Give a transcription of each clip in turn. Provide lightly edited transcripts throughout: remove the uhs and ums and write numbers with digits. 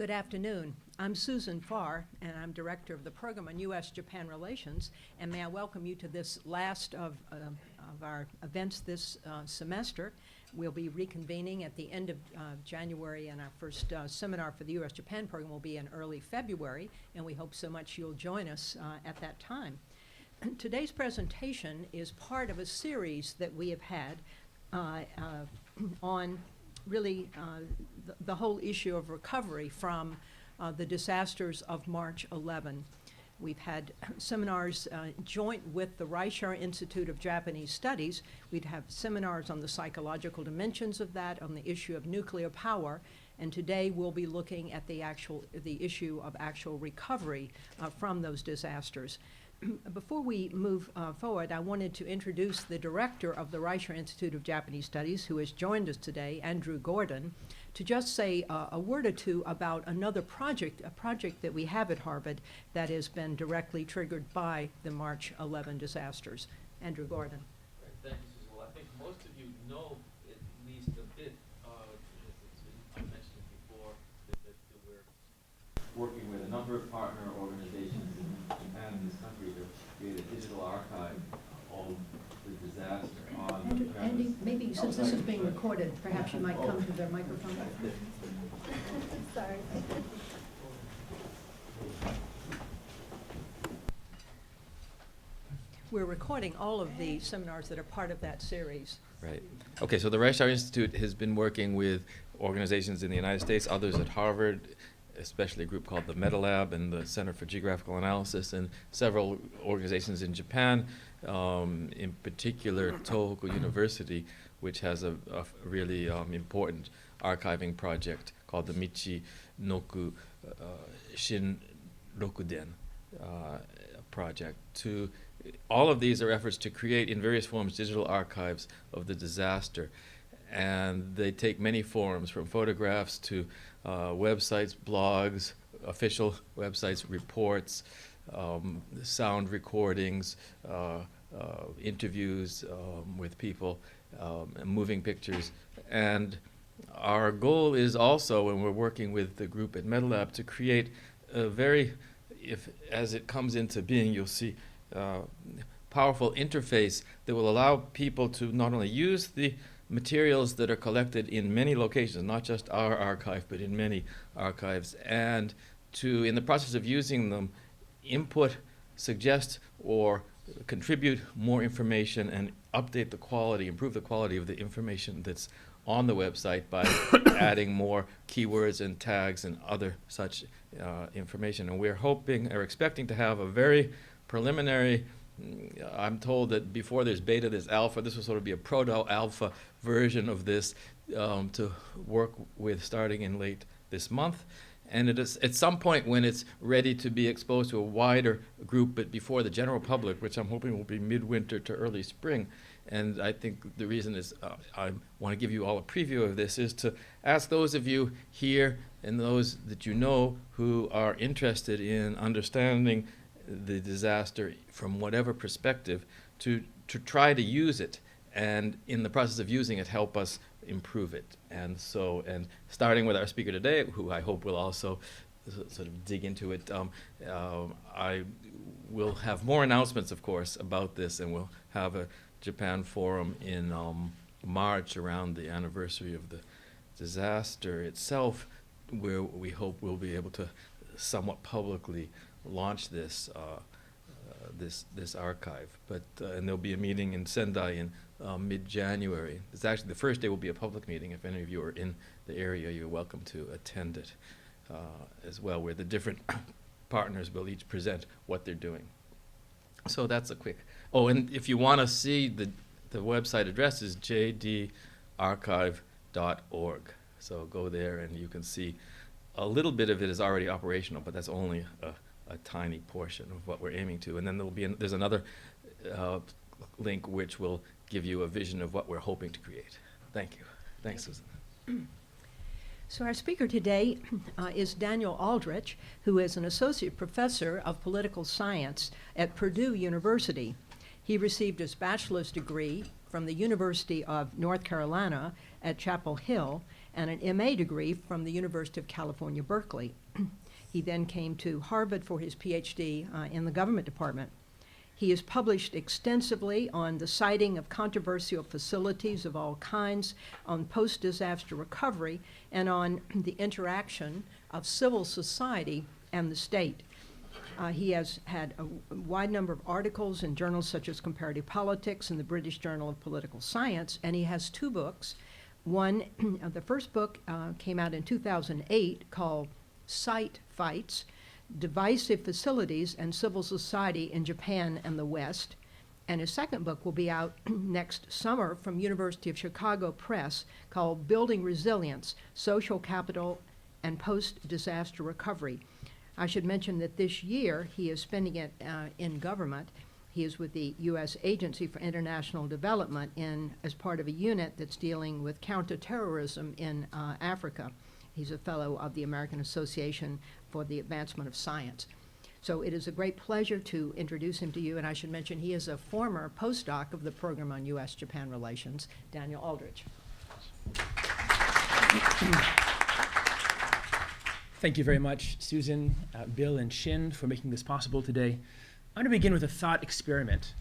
Good afternoon. I'm Susan Pharr, and I'm Director of the Program on U.S.-Japan Relations, and may I welcome you to this last of our events this semester. We'll be reconvening at the end of January, and our first seminar for the U.S.-Japan program will be in early February, and we hope so much you'll join us at that time. Today's presentation is part of a series that we have had on really the whole issue of recovery from the disasters of March 11. We've had seminars joint with the Reischauer Insitute of Japanese Studies. We'd have seminars on the psychological dimensions of that, on the issue of nuclear power, and today we'll be looking at the issue of actual recovery from those disasters. Before we move forward, I wanted to introduce the director of the Reischauer Institute of Japanese Studies, who has joined us today, Andrew Gordon, to just say a word or two about another project, a project that we have at Harvard that has been directly triggered by the March 11 disasters. Andrew Gordon. Right, thank you, Susan. Well, I think most of you know at least a bit, I mentioned it before, that we're working with a number of partner organizations in Japan and this country to create a digital archive of the disaster on Andy, maybe since this is being recorded, perhaps you might come to the microphone. Sorry. We're recording all of the seminars that are part of that series. Right. Okay, so the Reischauer Institute has been working with organizations in the United States, others at Harvard, especially a group called the Meta Lab and the Center for Geographical Analysis, and several organizations in Japan, in particular Tohoku University, which has a really important archiving project called the Michi Noku Shin Rokuden project. All of these are efforts to create in various forms digital archives of the disaster, and they take many forms, from photographs to websites, blogs, official websites, reports, sound recordings, interviews with people, and moving pictures. And our goal is also, when we're working with the group at MetaLab, to create a very, as it comes into being, you'll see powerful interface that will allow people to not only use the materials that are collected in many locations, not just our archive, but in many archives, and to, in the process of using them, input, suggest, or contribute more information and update the quality, improve the quality of the information that's on the website by adding more keywords and tags and other such information. And we're hoping, or expecting to have a very preliminary, I'm told that before there's beta, there's alpha. This will sort of be a proto-alpha version of this to work with starting in late this month. And it is at some point when it's ready to be exposed to a wider group, but before the general public, which I'm hoping will be midwinter to early spring. And I think the reason is I want to give you all a preview of this is to ask those of you here and those that you know who are interested in understanding the disaster from whatever perspective to try to use it, and in the process of using it, help us improve it. And so, and starting with our speaker today, who I hope will also sort of dig into it, I will have more announcements, of course, about this, and we'll have a Japan forum in March around the anniversary of the disaster itself, where we hope we'll be able to somewhat publicly launch this this archive. But and there'll be a meeting in Sendai in mid-January. It's actually the first day will be a public meeting. If any of you are in the area, you're welcome to attend it as well, where the different partners will each present what they're doing. So that's a quick. Oh, and if you want to see the website address is jdarchive.org. So go there and you can see a little bit of it is already operational, but that's only a tiny portion of what we're aiming to. And then there's another link which will give you a vision of what we're hoping to create. Thank you. Thanks, Susan. So our speaker today is Daniel Aldrich, who is an associate professor of political science at Purdue University. He received his bachelor's degree from the University of North Carolina at Chapel Hill and an MA degree from the University of California, Berkeley. He then came to Harvard for his PhD in the government department. He has published extensively on the siting of controversial facilities of all kinds, on post-disaster recovery, and on the interaction of civil society and the state. He has had a wide number of articles in journals such as Comparative Politics and the British Journal of Political Science, and he has 2 books. One, the first book came out in 2008 called Site Fights, Divisive Facilities and Civil Society in Japan and the West. And his second book will be out next summer from University of Chicago Press called Building Resilience, Social Capital and Post-Disaster Recovery. I should mention that this year he is spending it in government. He is with the U.S. Agency for International Development as part of a unit that's dealing with counterterrorism in Africa. He's a fellow of the American Association for the Advancement of Science. So it is a great pleasure to introduce him to you, and I should mention he is a former postdoc of the Program on U.S.-Japan Relations, Daniel Aldrich. Thank you very much, Susan, Bill, and Shin for making this possible today. I'm going to begin with a thought experiment.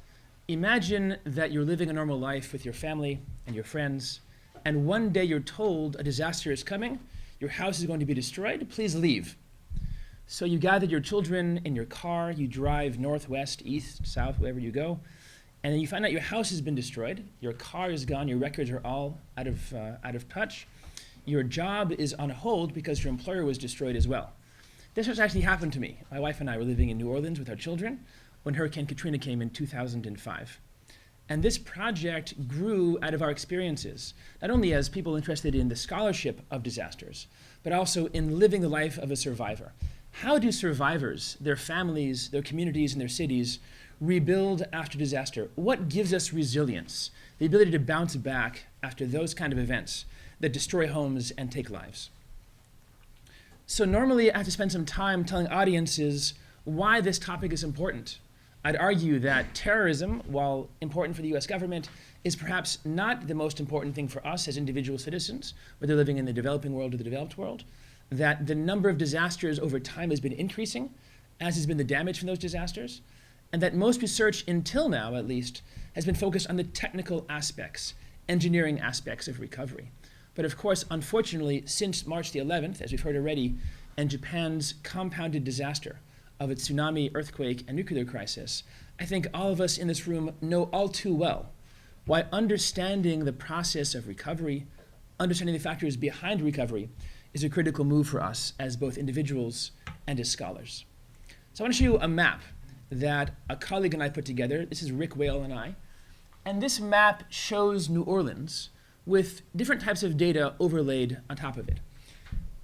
Imagine that you're living a normal life with your family and your friends, and one day you're told a disaster is coming, your house is going to be destroyed, please leave. So you gather your children in your car, you drive north, west, east, south, wherever you go, and then you find out your house has been destroyed, your car is gone, your records are all out of touch. Your job is on hold because your employer was destroyed as well. This has actually happened to me. My wife and I were living in New Orleans with our children when Hurricane Katrina came in 2005. And this project grew out of our experiences, not only as people interested in the scholarship of disasters, but also in living the life of a survivor. How do survivors, their families, their communities, and their cities rebuild after disaster? What gives us resilience, the ability to bounce back after those kind of events that destroy homes and take lives? So normally I have to spend some time telling audiences why this topic is important. I'd argue that terrorism, while important for the US government, is perhaps not the most important thing for us as individual citizens, whether living in the developing world or the developed world, that the number of disasters over time has been increasing, as has been the damage from those disasters, and that most research until now, at least, has been focused on the technical aspects, engineering aspects of recovery. But of course, unfortunately, since March the 11th, as we've heard already, and Japan's compounded disaster of its tsunami, earthquake, and nuclear crisis, I think all of us in this room know all too well why understanding the process of recovery, understanding the factors behind recovery, is a critical move for us as both individuals and as scholars. So I want to show you a map that a colleague and I put together. This is Rick Whale and I. And this map shows New Orleans with different types of data overlaid on top of it.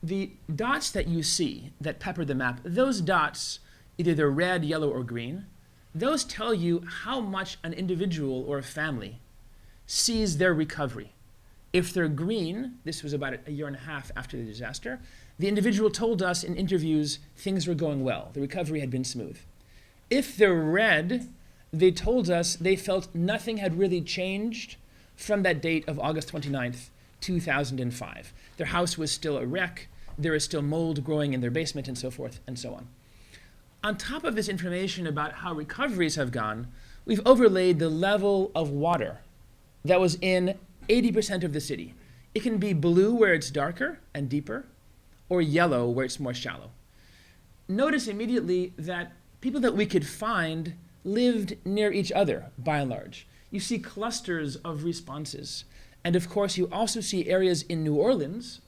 The dots that you see that pepper the map, those dots, either they're red, yellow, or green, those tell you how much an individual or a family sees their recovery. If they're green, this was about a year and a half after the disaster, the individual told us in interviews things were going well, the recovery had been smooth. If they're red, they told us they felt nothing had really changed from that date of August 29th, 2005. Their house was still a wreck, there is still mold growing in their basement, and so forth and so on. On top of this information about how recoveries have gone, we've overlaid the level of water that was in 80% of the city. It can be blue where it's darker and deeper, or yellow where it's more shallow. Notice immediately that people that we could find lived near each other, by and large. You see clusters of responses. And of course, you also see areas in New Orleans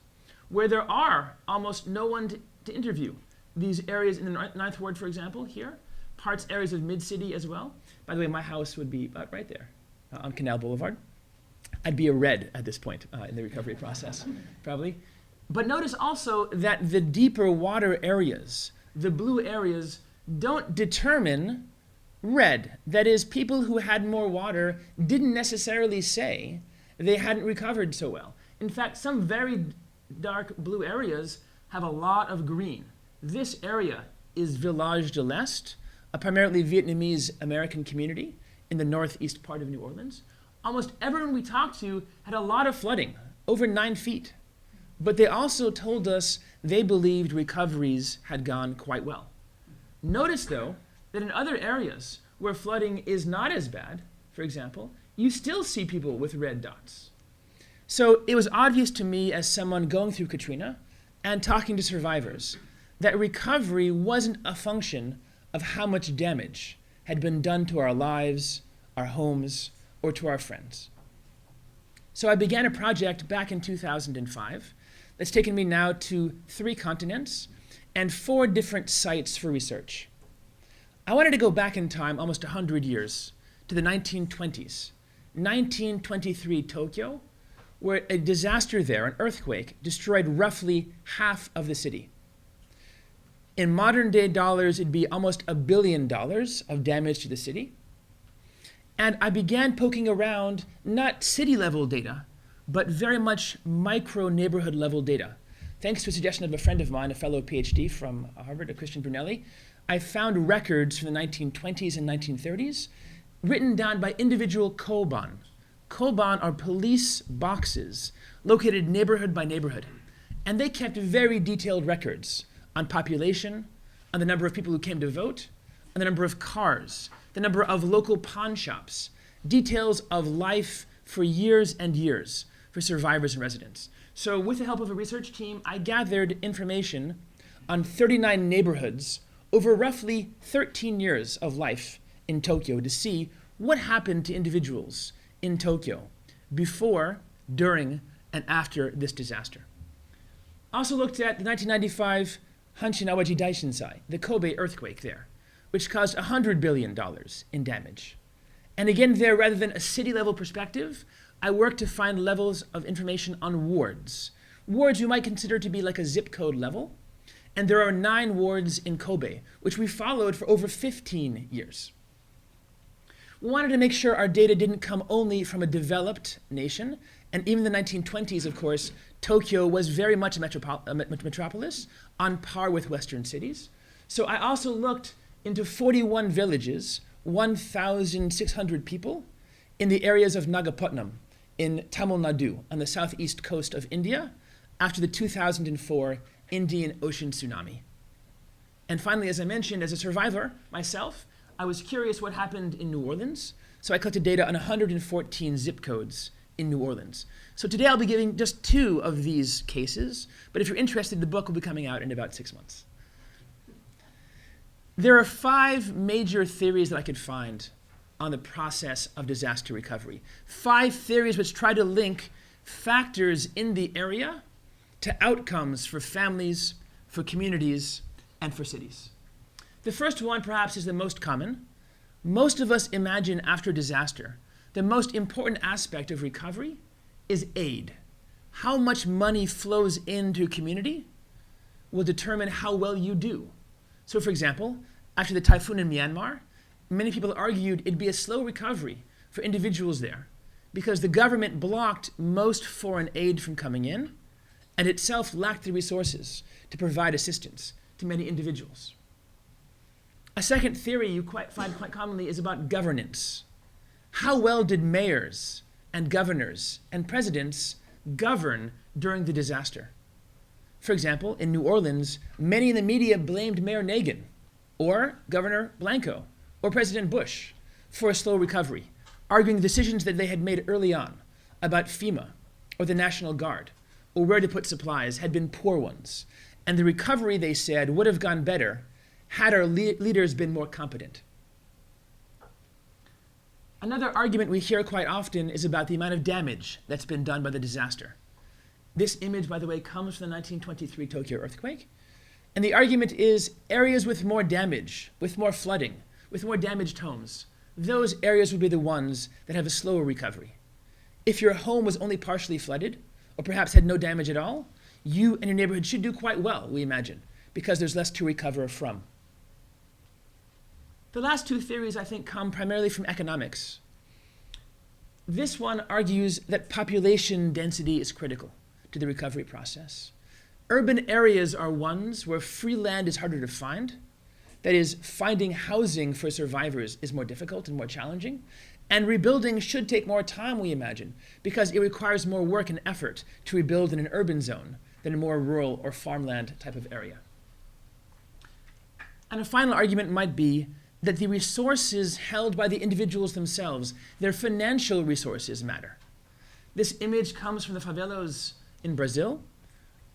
where there are almost no one to interview. These areas in the Ninth Ward, for example, here, areas of Mid-City as well. By the way, my house would be about right there on Canal Boulevard. I'd be a red at this point in the recovery process, probably. But notice also that the deeper water areas, the blue areas, don't determine red. That is, people who had more water didn't necessarily say they hadn't recovered so well. In fact, some very dark blue areas have a lot of green. This area is Village de l'Est, a primarily Vietnamese American community in the northeast part of New Orleans. Almost everyone we talked to had a lot of flooding, over 9 feet. But they also told us they believed recoveries had gone quite well. Notice, though, that in other areas where flooding is not as bad, for example, you still see people with red dots. So it was obvious to me as someone going through Katrina and talking to survivors that recovery wasn't a function of how much damage had been done to our lives, our homes, or to our friends. So I began a project back in 2005 that's taken me now to 3 continents and 4 different sites for research. I wanted to go back in time almost 100 years to the 1920s. 1923 Tokyo, where a disaster there, an earthquake, destroyed roughly half of the city. In modern day dollars, it'd be almost $1 billion of damage to the city. And I began poking around not city level data, but very much micro neighborhood level data. Thanks to a suggestion of a friend of mine, a fellow PhD from Harvard, Christian Brunelli, I found records from the 1920s and 1930s written down by individual koban. Koban are police boxes located neighborhood by neighborhood. And they kept very detailed records on population, on the number of people who came to vote, on the number of cars, the number of local pawn shops, details of life for years and years for survivors and residents. So with the help of a research team, I gathered information on 39 neighborhoods over roughly 13 years of life in Tokyo to see what happened to individuals in Tokyo before, during, and after this disaster. Also looked at the 1995 Hanshin Awaji Daishinsai, the Kobe earthquake there, which caused $100 billion in damage. And again there, rather than a city-level perspective, I worked to find levels of information on wards. Wards you might consider to be like a zip code level. And there are 9 wards in Kobe, which we followed for over 15 years. We wanted to make sure our data didn't come only from a developed nation. And even in the 1920s, of course, Tokyo was very much a metropolis on par with Western cities. So I also looked into 41 villages, 1,600 people, in the areas of Nagapatnam in Tamil Nadu on the southeast coast of India after the 2004 Indian Ocean tsunami. And finally, as I mentioned, as a survivor myself, I was curious what happened in New Orleans, so I collected data on 114 zip codes in New Orleans. So today I'll be giving just 2 of these cases, but if you're interested, the book will be coming out in about 6 months. There are 5 major theories that I could find on the process of disaster recovery. 5 theories which try to link factors in the area to outcomes for families, for communities, and for cities. The first one perhaps is the most common. Most of us imagine after disaster, the most important aspect of recovery is aid. How much money flows into a community will determine how well you do. So for example, after the typhoon in Myanmar, many people argued it'd be a slow recovery for individuals there because the government blocked most foreign aid from coming in and itself lacked the resources to provide assistance to many individuals. A second theory you find quite commonly is about governance. How well did mayors and governors and presidents govern during the disaster? For example, in New Orleans, many in the media blamed Mayor Nagin or Governor Blanco or President Bush for a slow recovery, arguing the decisions that they had made early on about FEMA or the National Guard or where to put supplies had been poor ones. And the recovery, they said, would have gone better had our leaders been more competent. Another argument we hear quite often is about the amount of damage that's been done by the disaster. This image, by the way, comes from the 1923 Tokyo earthquake. And the argument is areas with more damage, with more flooding, with more damaged homes, those areas would be the ones that have a slower recovery. If your home was only partially flooded, or perhaps had no damage at all, you and your neighborhood should do quite well, we imagine, because there's less to recover from. The last 2 theories, I think, come primarily from economics. This one argues that population density is critical to the recovery process. Urban areas are ones where free land is harder to find. That is, finding housing for survivors is more difficult and more challenging. And rebuilding should take more time, we imagine, because it requires more work and effort to rebuild in an urban zone than a more rural or farmland type of area. And a final argument might be that the resources held by the individuals themselves, their financial resources, matter. This image comes from the favelas in Brazil.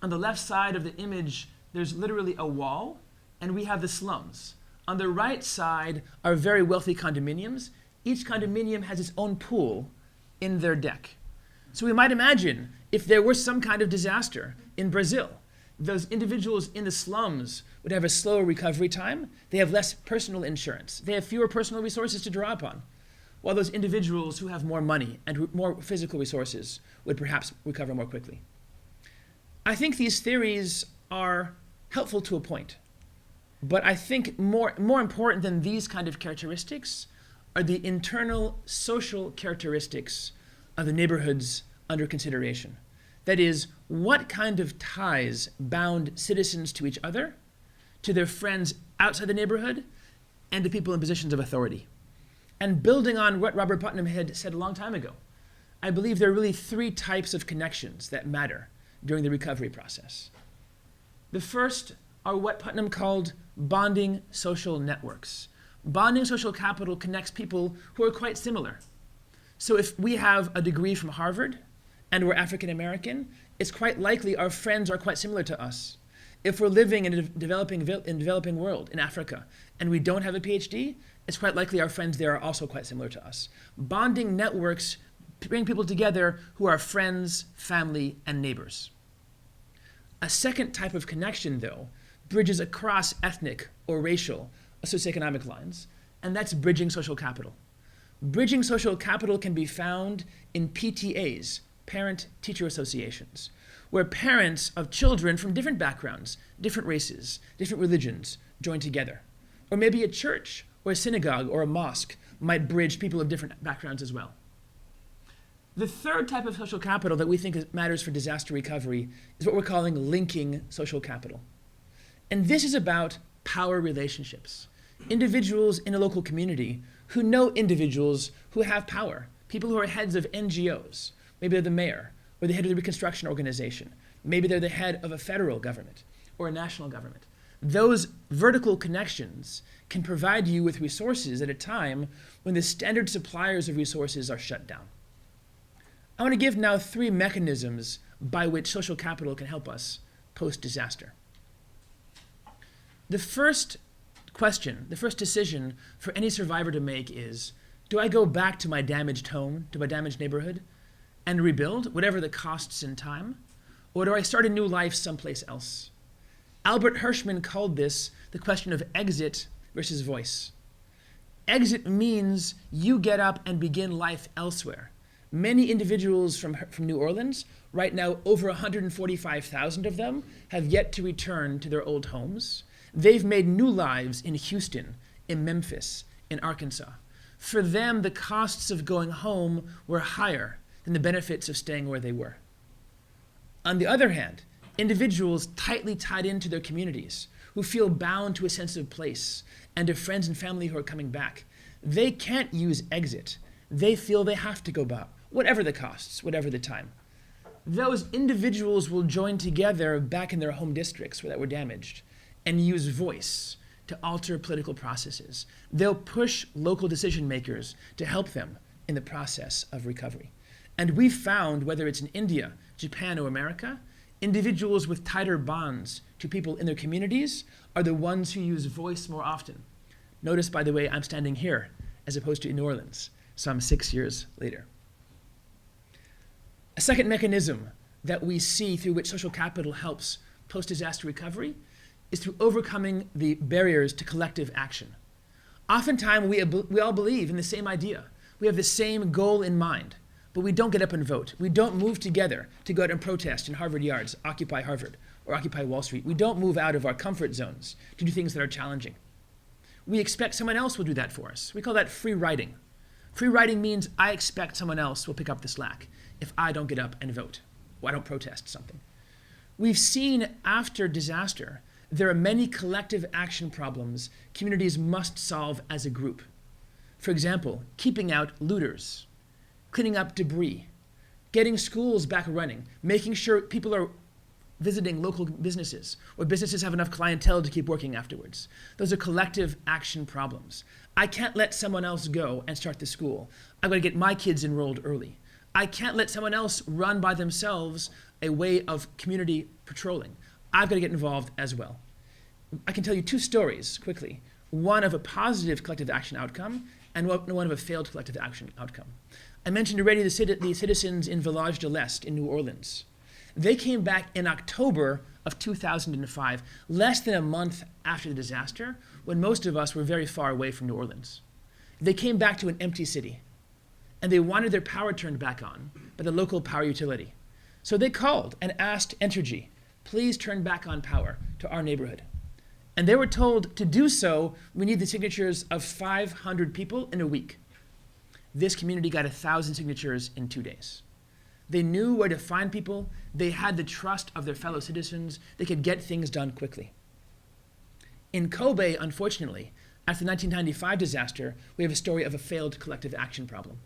On the left side of the image, there's literally a wall, and we have the slums. On the right side are very wealthy condominiums. Each condominium has its own pool in their deck. So we might imagine if there were some kind of disaster in Brazil, those individuals in the slums would have a slower recovery time. They have less personal insurance. They have fewer personal resources to draw upon, while those individuals who have more money and more physical resources would perhaps recover more quickly. I think these theories are helpful to a point, but I think more important than these kind of characteristics are the internal social characteristics of the neighborhoods under consideration. That is, what kind of ties bound citizens to each other, to their friends outside the neighborhood, and to people in positions of authority. And building on what Robert Putnam had said a long time ago, I believe there are really three types of connections that matter during the recovery process. The first are what Putnam called bonding social networks. Bonding social capital connects people who are quite similar. So if we have a degree from Harvard and we're African American, it's quite likely our friends are quite similar to us. If we're living in a developing world in Africa and we don't have a PhD, it's quite likely our friends there are also quite similar to us. Bonding networks bring people together who are friends, family, and neighbors. A second type of connection, though, bridges across ethnic or racial or socioeconomic lines, and that's bridging social capital. Bridging social capital can be found in PTAs, parent-teacher associations, where parents of children from different backgrounds, different races, different religions join together. Or maybe a church or a synagogue or a mosque might bridge people of different backgrounds as well. The third type of social capital that we think matters for disaster recovery is what we're calling linking social capital. And this is about power relationships. Individuals in a local community who know individuals who have power, people who are heads of NGOs. Maybe they're the mayor or the head of the reconstruction organization. Maybe they're the head of a federal government or a national government. Those vertical connections can provide you with resources at a time when the standard suppliers of resources are shut down. I want to give now three mechanisms by which social capital can help us post-disaster. The first question, the first decision for any survivor to make is, do I go back to my damaged home, to my damaged neighborhood, and rebuild, whatever the costs in time, or do I start a new life someplace else? Albert Hirschman called this the question of exit versus voice. Exit means you get up and begin life elsewhere. Many individuals from New Orleans, right now over 145,000 of them, have yet to return to their old homes. They've made new lives in Houston, in Memphis, in Arkansas. For them, the costs of going home were higher than the benefits of staying where they were. On the other hand, individuals tightly tied into their communities, who feel bound to a sense of place and to friends and family who are coming back, they can't use exit. They feel they have to go back, whatever the costs, whatever the time. Those individuals will join together back in their home districts that were damaged and use voice to alter political processes. They'll push local decision makers to help them in the process of recovery. And we've found, whether it's in India, Japan, or America, individuals with tighter bonds to people in their communities are the ones who use voice more often. Notice, by the way, I'm standing here as opposed to in New Orleans, so I'm 6 years later. A second mechanism that we see through which social capital helps post-disaster recovery is through overcoming the barriers to collective action. Oftentimes, we all believe in the same idea. We have the same goal in mind, but we don't get up and vote. We don't move together to go out and protest in Harvard yards, Occupy Harvard, or Occupy Wall Street. We don't move out of our comfort zones to do things that are challenging. We expect someone else will do that for us. We call that free riding. Free riding means I expect someone else will pick up the slack if I don't get up and vote, or I don't protest something. We've seen after disaster, there are many collective action problems communities must solve as a group. For example, keeping out looters, cleaning up debris, getting schools back running, making sure people are visiting local businesses, or businesses have enough clientele to keep working afterwards. Those are collective action problems. I can't let someone else go and start the school. I've got to get my kids enrolled early. I can't let someone else run by themselves a way of community patrolling. I've got to get involved as well. I can tell you 2 stories quickly. One of a positive collective action outcome and one of a failed collective action outcome. I mentioned already the citizens in Village de l'Est in New Orleans. They came back in October of 2005, less than a month after the disaster, when most of us were very far away from New Orleans. They came back to an empty city, and they wanted their power turned back on by the local power utility. So they called and asked Entergy, please turn back on power to our neighborhood. And they were told to do so, we need the signatures of 500 people in a week. This community got 1,000 signatures in 2 days. They knew where to find people. They had the trust of their fellow citizens. They could get things done quickly. In Kobe, unfortunately, after the 1995 disaster, we have a story of a failed collective action problem.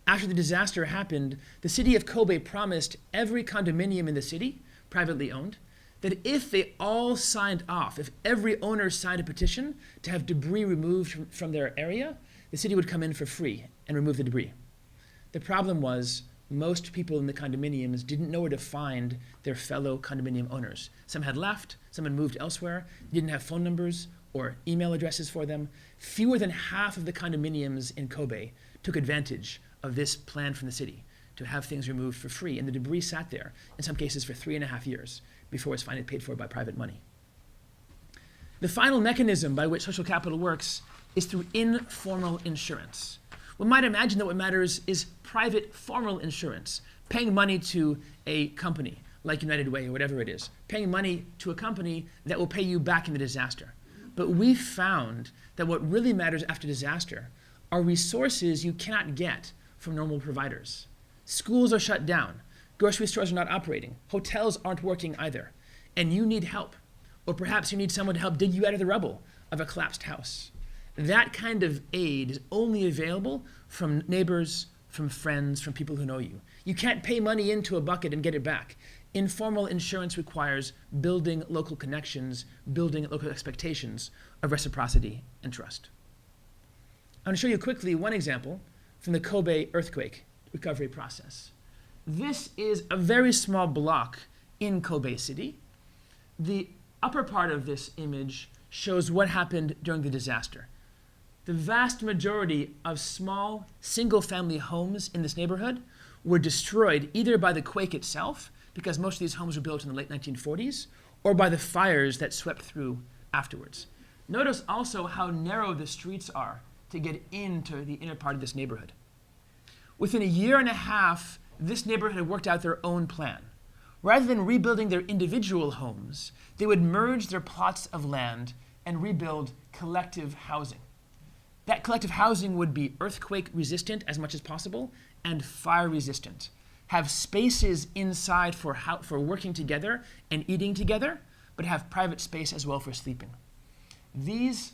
After the disaster happened, the city of Kobe promised every condominium in the city, privately owned, that if they all signed off, if every owner signed a petition to have debris removed from their area, the city would come in for free and remove the debris. The problem was most people in the condominiums didn't know where to find their fellow condominium owners. Some had left, some had moved elsewhere, didn't have phone numbers or email addresses for them. Fewer than half of the condominiums in Kobe took advantage of this plan from the city to have things removed for free, and the debris sat there, in some cases for 3.5 years, before it was finally paid for by private money. The final mechanism by which social capital works is through informal insurance. One might imagine that what matters is private formal insurance, paying money to a company like United Way or whatever it is, paying money to a company that will pay you back in the disaster. But we found that what really matters after disaster are resources you cannot get from normal providers. Schools are shut down, grocery stores are not operating, hotels aren't working either, and you need help. Or perhaps you need someone to help dig you out of the rubble of a collapsed house. That kind of aid is only available from neighbors, from friends, from people who know you. You can't pay money into a bucket and get it back. Informal insurance requires building local connections, building local expectations of reciprocity and trust. I'm going to show you quickly one example from the Kobe earthquake recovery process. This is a very small block in Kobe City. The upper part of this image shows what happened during the disaster. The vast majority of small, single-family homes in this neighborhood were destroyed either by the quake itself, because most of these homes were built in the late 1940s, or by the fires that swept through afterwards. Notice also how narrow the streets are to get into the inner part of this neighborhood. Within a year and a half, this neighborhood had worked out their own plan. Rather than rebuilding their individual homes, they would merge their plots of land and rebuild collective housing. That collective housing would be earthquake resistant as much as possible and fire resistant. Have spaces inside for working together and eating together, but have private space as well for sleeping. These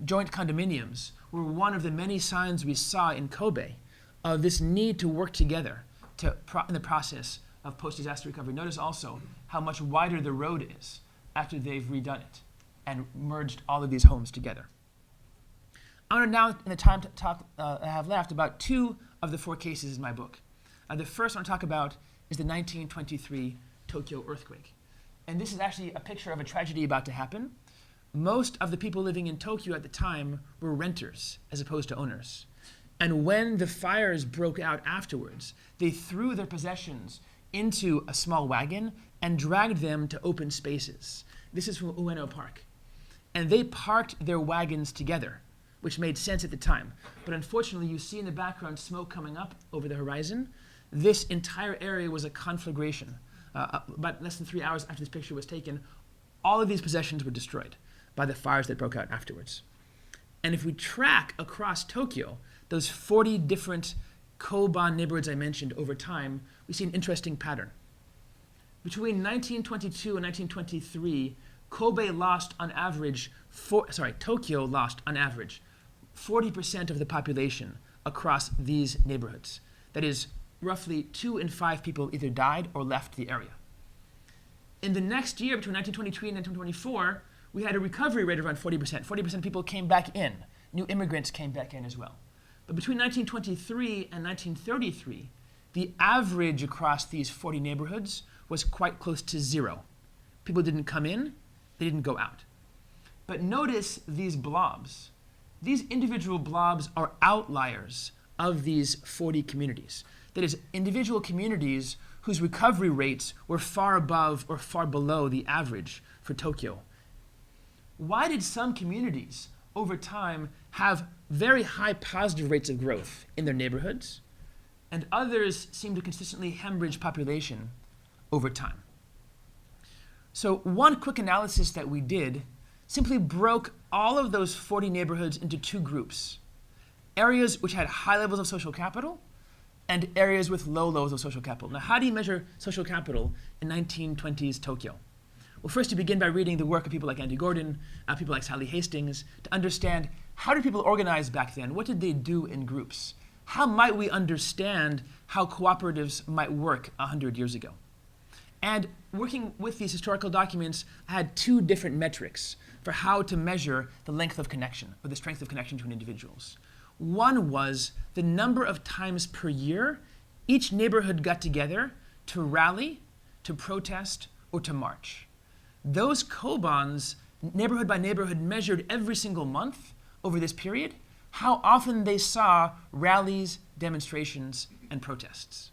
joint condominiums were one of the many signs we saw in Kobe of this need to work together in the process of post-disaster recovery. Notice also how much wider the road is after they've redone it and merged all of these homes together. I want to now, in the time to talk I have left, about 2 of the 4 cases in my book. The first I want to talk about is the 1923 Tokyo earthquake. And this is actually a picture of a tragedy about to happen. Most of the people living in Tokyo at the time were renters as opposed to owners. And when the fires broke out afterwards, they threw their possessions into a small wagon and dragged them to open spaces. This is from Ueno Park. And they parked their wagons together, which made sense at the time. But unfortunately, you see in the background smoke coming up over the horizon. This entire area was a conflagration. About less than 3 hours after this picture was taken, all of these possessions were destroyed by the fires that broke out afterwards. And if we track across Tokyo, those 40 different Koban neighborhoods I mentioned over time, we see an interesting pattern. Between 1922 and 1923, Tokyo lost on average 40% of the population across these neighborhoods. That is, roughly 2 in 5 people either died or left the area. In the next year, between 1923 and 1924, we had a recovery rate of around 40%. 40% of people came back in. New immigrants came back in as well. But between 1923 and 1933, the average across these 40 neighborhoods was quite close to 0. People didn't come in, they didn't go out. But notice these blobs. These individual blobs are outliers of these 40 communities. That is, individual communities whose recovery rates were far above or far below the average for Tokyo. Why did some communities over time have very high positive rates of growth in their neighborhoods, and others seem to consistently hemorrhage population over time? So one quick analysis that we did simply broke all of those 40 neighborhoods into 2 groups: areas which had high levels of social capital and areas with low levels of social capital. Now, how do you measure social capital in 1920s Tokyo? Well, first you begin by reading the work of people like Andy Gordon, people like Sally Hastings, to understand how did people organize back then? What did they do in groups? How might we understand how cooperatives might work 100 years ago? And working with these historical documents, I had 2 different metrics for how to measure the length of connection, or the strength of connection between individuals. One was the number of times per year each neighborhood got together to rally, to protest, or to march. Those Kobans, neighborhood by neighborhood, measured every single month over this period how often they saw rallies, demonstrations, and protests.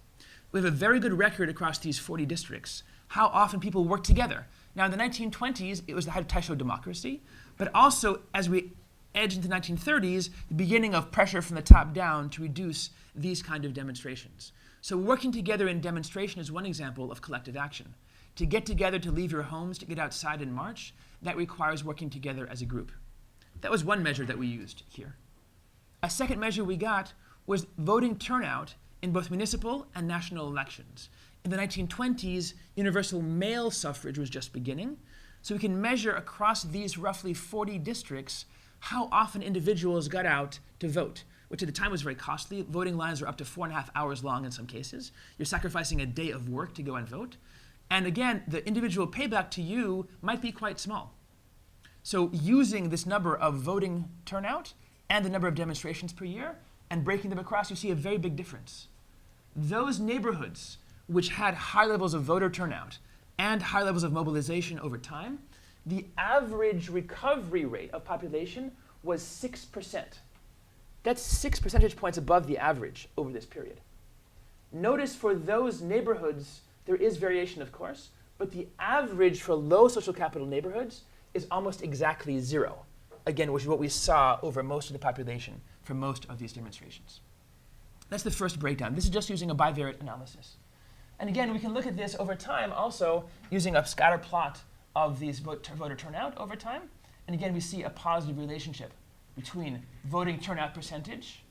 We have a very good record across these 40 districts, how often people worked together. Now, in the 1920s, it was the height of Taisho democracy, but also as we edged into the 1930s, the beginning of pressure from the top down to reduce these kind of demonstrations. So working together in demonstration is one example of collective action. To get together, to leave your homes, to get outside and march, that requires working together as a group. That was one measure that we used here. A second measure we got was voting turnout in both municipal and national elections. In the 1920s, universal male suffrage was just beginning, so we can measure across these roughly 40 districts how often individuals got out to vote, which at the time was very costly. Voting lines were up to 4.5 hours long in some cases. You're sacrificing a day of work to go and vote. And again, the individual payback to you might be quite small. So using this number of voting turnout and the number of demonstrations per year and breaking them across, you see a very big difference. Those neighborhoods which had high levels of voter turnout and high levels of mobilization over time, the average recovery rate of population was 6%. That's 6 percentage points above the average over this period. Notice for those neighborhoods, there is variation, of course, but the average for low social capital neighborhoods is almost exactly 0. Again, which is what we saw over most of the population for most of these demonstrations. That's the first breakdown. This is just using a bivariate analysis. And again, we can look at this over time also using a scatter plot of these voter turnout over time. And again, we see a positive relationship between voting turnout percentage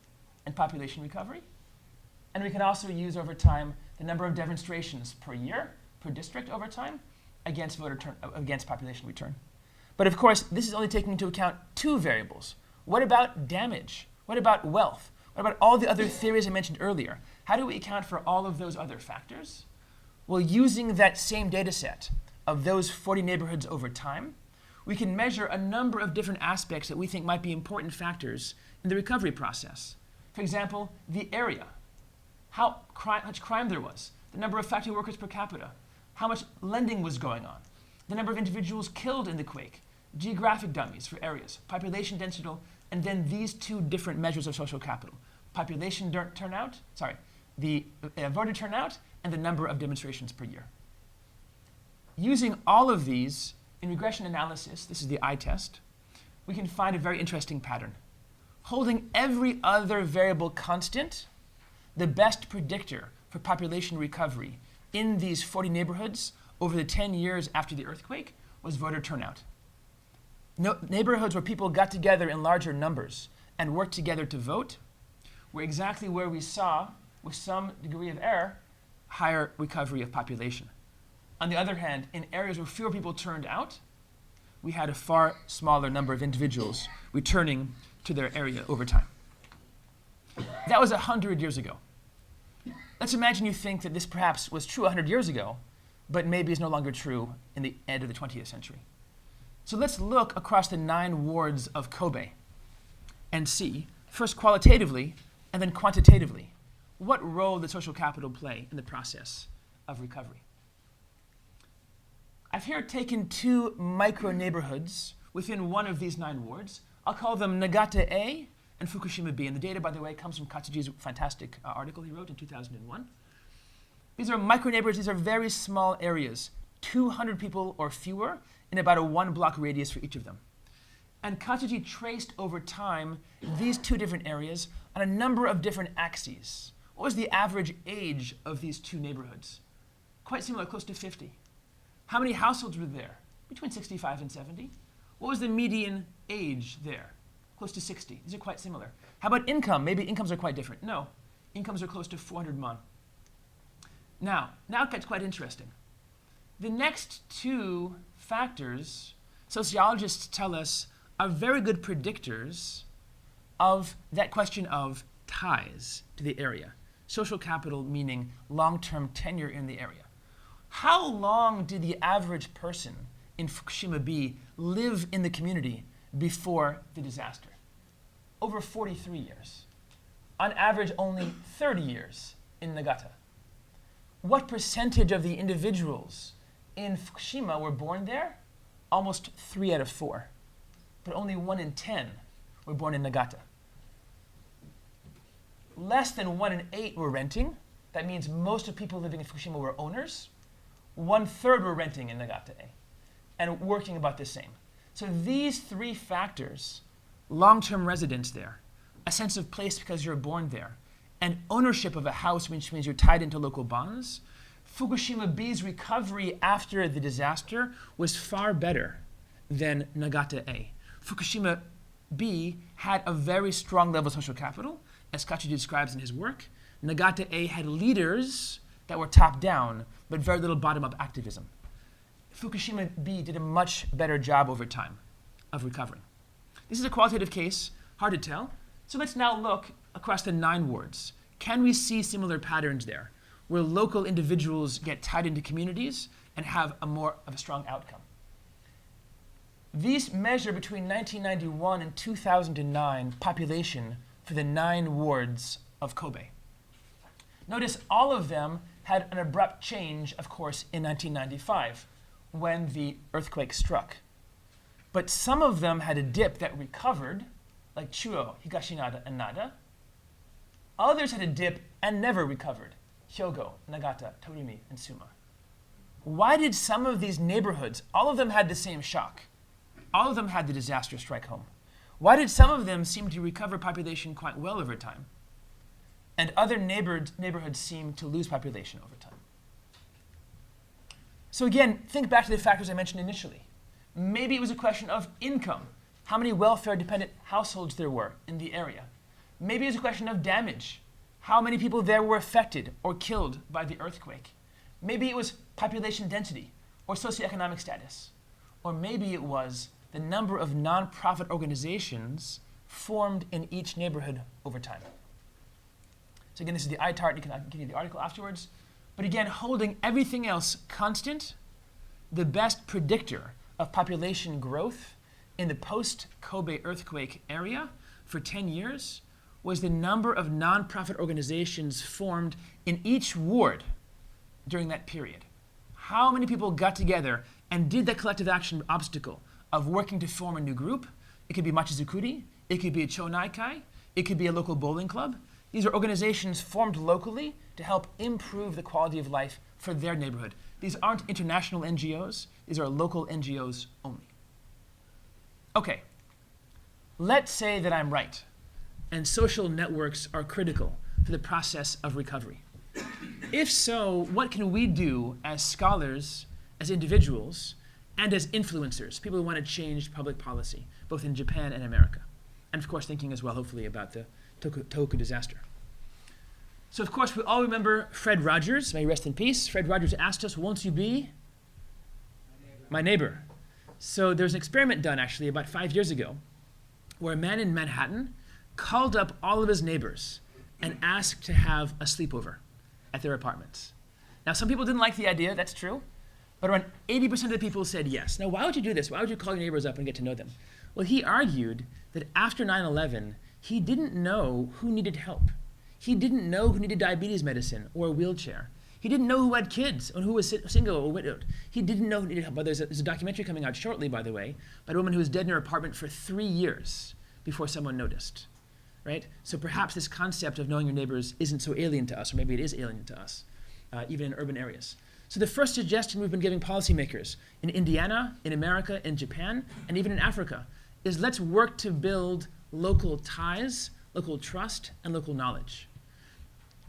and population recovery. And we can also use over time the number of demonstrations per year, per district over time, against population return. But of course, this is only taking into account 2 variables. What about damage? What about wealth? What about all the other theories I mentioned earlier? How do we account for all of those other factors? Well, using that same data set of those 40 neighborhoods over time, we can measure a number of different aspects that we think might be important factors in the recovery process. For example, the area, how much crime there was, the number of factory workers per capita, how much lending was going on, the number of individuals killed in the quake, geographic dummies for areas, population density, and then these 2 different measures of social capital, population turnout, the voter turnout, and the number of demonstrations per year. Using all of these in regression analysis, this is the eye test, we can find a very interesting pattern. Holding every other variable constant, the best predictor for population recovery in these 40 neighborhoods over the 10 years after the earthquake was voter turnout. Neighborhoods where people got together in larger numbers and worked together to vote were exactly where we saw, with some degree of error, higher recovery of population. On the other hand, in areas where fewer people turned out, we had a far smaller number of individuals returning to their area over time. That was 100 years ago. Let's imagine you think that this perhaps was true 100 years ago, but maybe is no longer true in the end of the 20th century. So let's look across the 9 wards of Kobe and see, first qualitatively and then quantitatively, what role did social capital play in the process of recovery. I've here taken 2 micro neighborhoods within one of these 9 wards. I'll call them Nagata A and Fukushima B. And the data, by the way, comes from Katsuji's fantastic article he wrote in 2001. These are micro neighborhoods. These are very small areas, 200 people or fewer in about a 1-block radius for each of them. And Katsuji traced over time these 2 different areas on a number of different axes. What was the average age of these 2 neighborhoods? Quite similar, close to 50. How many households were there? Between 65 and 70. What was the median age there? Close to 60. These are quite similar. How about income? Maybe incomes are quite different. No, incomes are close to 400 mon. Now it gets quite interesting. The next 2 factors, sociologists tell us, are very good predictors of that question of ties to the area. Social capital meaning long-term tenure in the area. How long did the average person in Fukushima B live in the community before the disaster? Over 43 years. On average, only 30 years in Nagata. What percentage of the individuals in Fukushima were born there? Almost 3 out of 4. But only 1 in 10 were born in Nagata. Less than 1 in 8 were renting. That means most of people living in Fukushima were owners. 1/3 were renting in Nagata A and working about the same. So these 3 factors, long-term residence there, a sense of place because you're born there, and ownership of a house, which means you're tied into local bonds, Fukushima B's recovery after the disaster was far better than Nagata A. Fukushima B had a very strong level of social capital, as Katsuji describes in his work. Nagata A had leaders that were top-down, but very little bottom-up activism. Fukushima B did a much better job over time of recovering. This is a qualitative case, hard to tell. So let's now look across the 9 wards. Can we see similar patterns there, where local individuals get tied into communities and have more of a strong outcome? These measure between 1991 and 2009 population for the 9 wards of Kobe. Notice all of them had an abrupt change, of course, in 1995 when the earthquake struck. But some of them had a dip that recovered, like Chuo, Higashinada, and Nada. Others had a dip and never recovered, Hyogo, Nagata, Torimi, and Suma. Why did some of these neighborhoods, all of them had the same shock? All of them had the disaster strike home. Why did some of them seem to recover population quite well over time? And other neighborhoods seem to lose population over time. So again, think back to the factors I mentioned initially. Maybe it was a question of income, how many welfare-dependent households there were in the area. Maybe it was a question of damage, how many people there were affected or killed by the earthquake. Maybe it was population density or socioeconomic status. Or maybe it was the number of nonprofit organizations formed in each neighborhood over time. So again, this is the ITART. I can give you the article afterwards. But again, holding everything else constant, the best predictor of population growth in the post-Kobe earthquake area for 10 years was the number of nonprofit organizations formed in each ward during that period. How many people got together and did that collective action obstacle of working to form a new group? It could be Machizukuri, it could be a Chonaikai, it could be a local bowling club. These are organizations formed locally to help improve the quality of life for their neighborhood. These aren't international NGOs, these are local NGOs only. Okay, let's say that I'm right, and social networks are critical for the process of recovery. If so, what can we do as scholars, as individuals, and as influencers, people who want to change public policy, both in Japan and America? And of course, thinking as well, hopefully, about the Tohoku disaster. So of course, we all remember Fred Rogers, may he rest in peace. Fred Rogers asked us, won't you be my neighbor? So there's an experiment done actually about 5 years ago where a man in Manhattan called up all of his neighbors and asked to have a sleepover at their apartments. Now, some people didn't like the idea, that's true, but around 80% of the people said yes. Now, why would you do this? Why would you call your neighbors up and get to know them? Well, he argued that after 9/11, he didn't know who needed help. He didn't know who needed diabetes medicine or a wheelchair. He didn't know who had kids and who was single or widowed. He didn't know who needed help. But there's a documentary coming out shortly, by the way, about a woman who was dead in her apartment for 3 years before someone noticed, right? So perhaps this concept of knowing your neighbors isn't so alien to us, or maybe it is alien to us, even in urban areas. So the first suggestion we've been giving policymakers in Indiana, in America, in Japan, and even in Africa is let's work to build local ties, local trust, and local knowledge.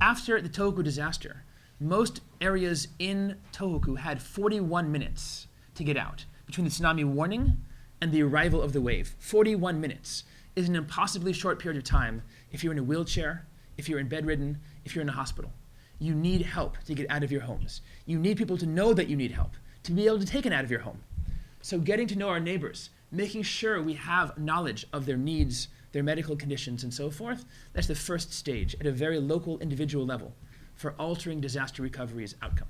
After the Tohoku disaster, most areas in Tohoku had 41 minutes to get out between the tsunami warning and the arrival of the wave. 41 minutes is an impossibly short period of time if you're in a wheelchair, if you're in bedridden, if you're in a hospital. You need help to get out of your homes. You need people to know that you need help, to be able to take it out of your home. So getting to know our neighbors, making sure we have knowledge of their needs, their medical conditions, and so forth, that's the first stage at a very local, individual level for altering disaster recovery's outcome.